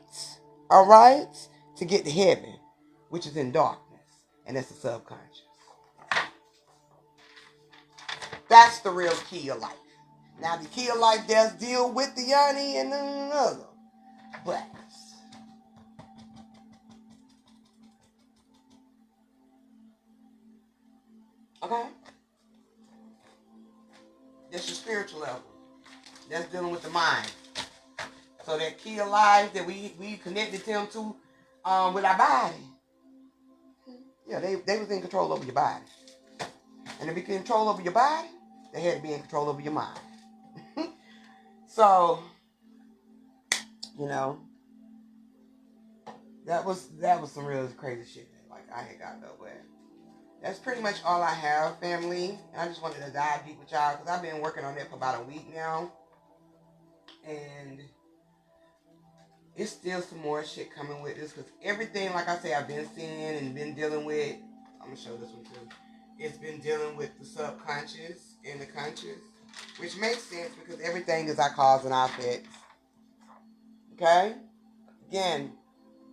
All right, to get to heaven, which is in darkness, and that's the subconscious. That's the real key of life. Now, the key of life does deal with the yoni and the other, but okay, that's your spiritual level. That's dealing with the mind. So that key of life that we connected him to with our body. Yeah, they was in control over your body. And to be in control over your body, they had to be in control over your mind. So, you know, that was some real crazy shit. Like I ain't got no way. That's pretty much all I have, family. I just wanted to dive deep with y'all because I've been working on that for about a week now. And it's still some more shit coming with this because everything, like I say, I've been seeing and been dealing with. I'm going to show this one too. It's been dealing with the subconscious and the conscious, which makes sense because everything is our cause and our effect. Okay? Again,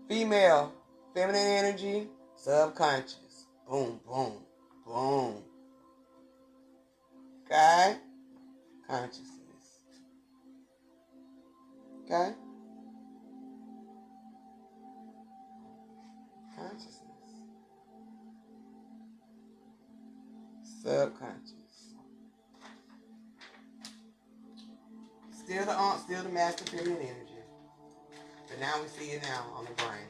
female, feminine energy, subconscious. Boom, boom, boom. Okay? Consciousness. Okay? Consciousness. Subconscious. Still the master feminine energy. But now we see it now on the brain.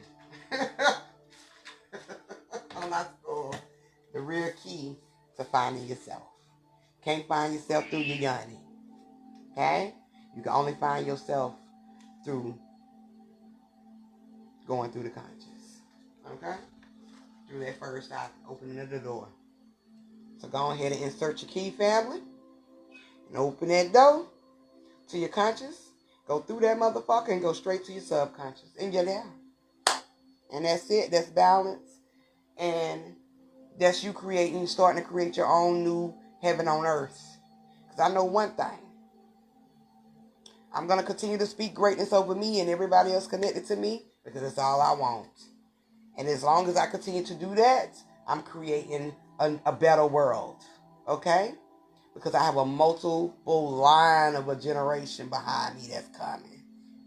On our skull. The real key to finding yourself. Can't find yourself through your yoni. Okay? You can only find yourself through going through the conscious. Okay? Through that first eye, opening of the door. So go ahead and insert your key, family. And open that door to your conscious. Go through that motherfucker and go straight to your subconscious. And you're there. And that's it. That's balance. And that's you starting to create your own new heaven on earth. Because I know one thing. I'm going to continue to speak greatness over me and everybody else connected to me because it's all I want. And as long as I continue to do that, I'm creating a better world. Okay? Because I have a multiple line of a generation behind me that's coming.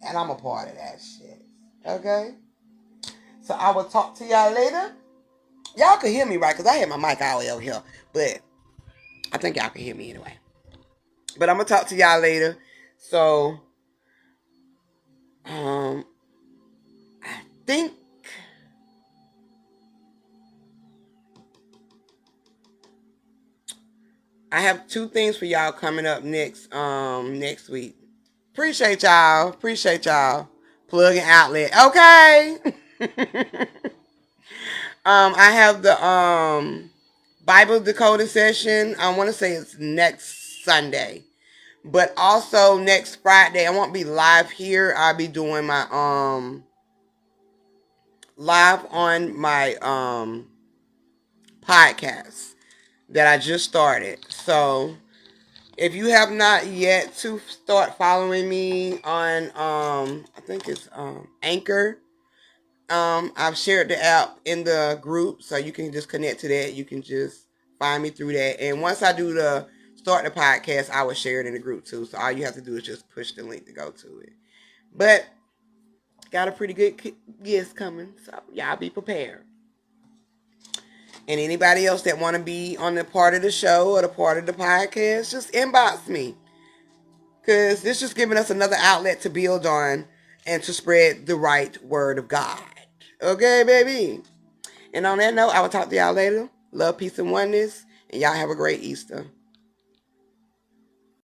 And I'm a part of that shit. Okay? So I will talk to y'all later. Y'all can hear me, right? Because I had my mic all the way over here. But I think y'all can hear me anyway. But I'm going to talk to y'all later. So, I think I have 2 things for y'all coming up next week. Appreciate y'all. Appreciate y'all. Plug and outlet. Okay. I have the Bible decoding session. I want to say it's next Sunday. But also next Friday, I won't be live here. I'll be doing my live on my podcast that I just started. So if you have not yet to start following me on I think it's Anchor. I've shared the app in the group, so you can just connect to that. You can just find me through that. And once I do the start the podcast, I will share it in the group too. So all you have to do is just push the link to go to it. But got a pretty good guest coming, so y'all be prepared. And anybody else that want to be on the part of the show or the part of the podcast, just inbox me. Because this is giving us another outlet to build on and to spread the right word of God. Okay, baby? And on that note, I will talk to y'all later. Love, peace, and oneness. And y'all have a great Easter.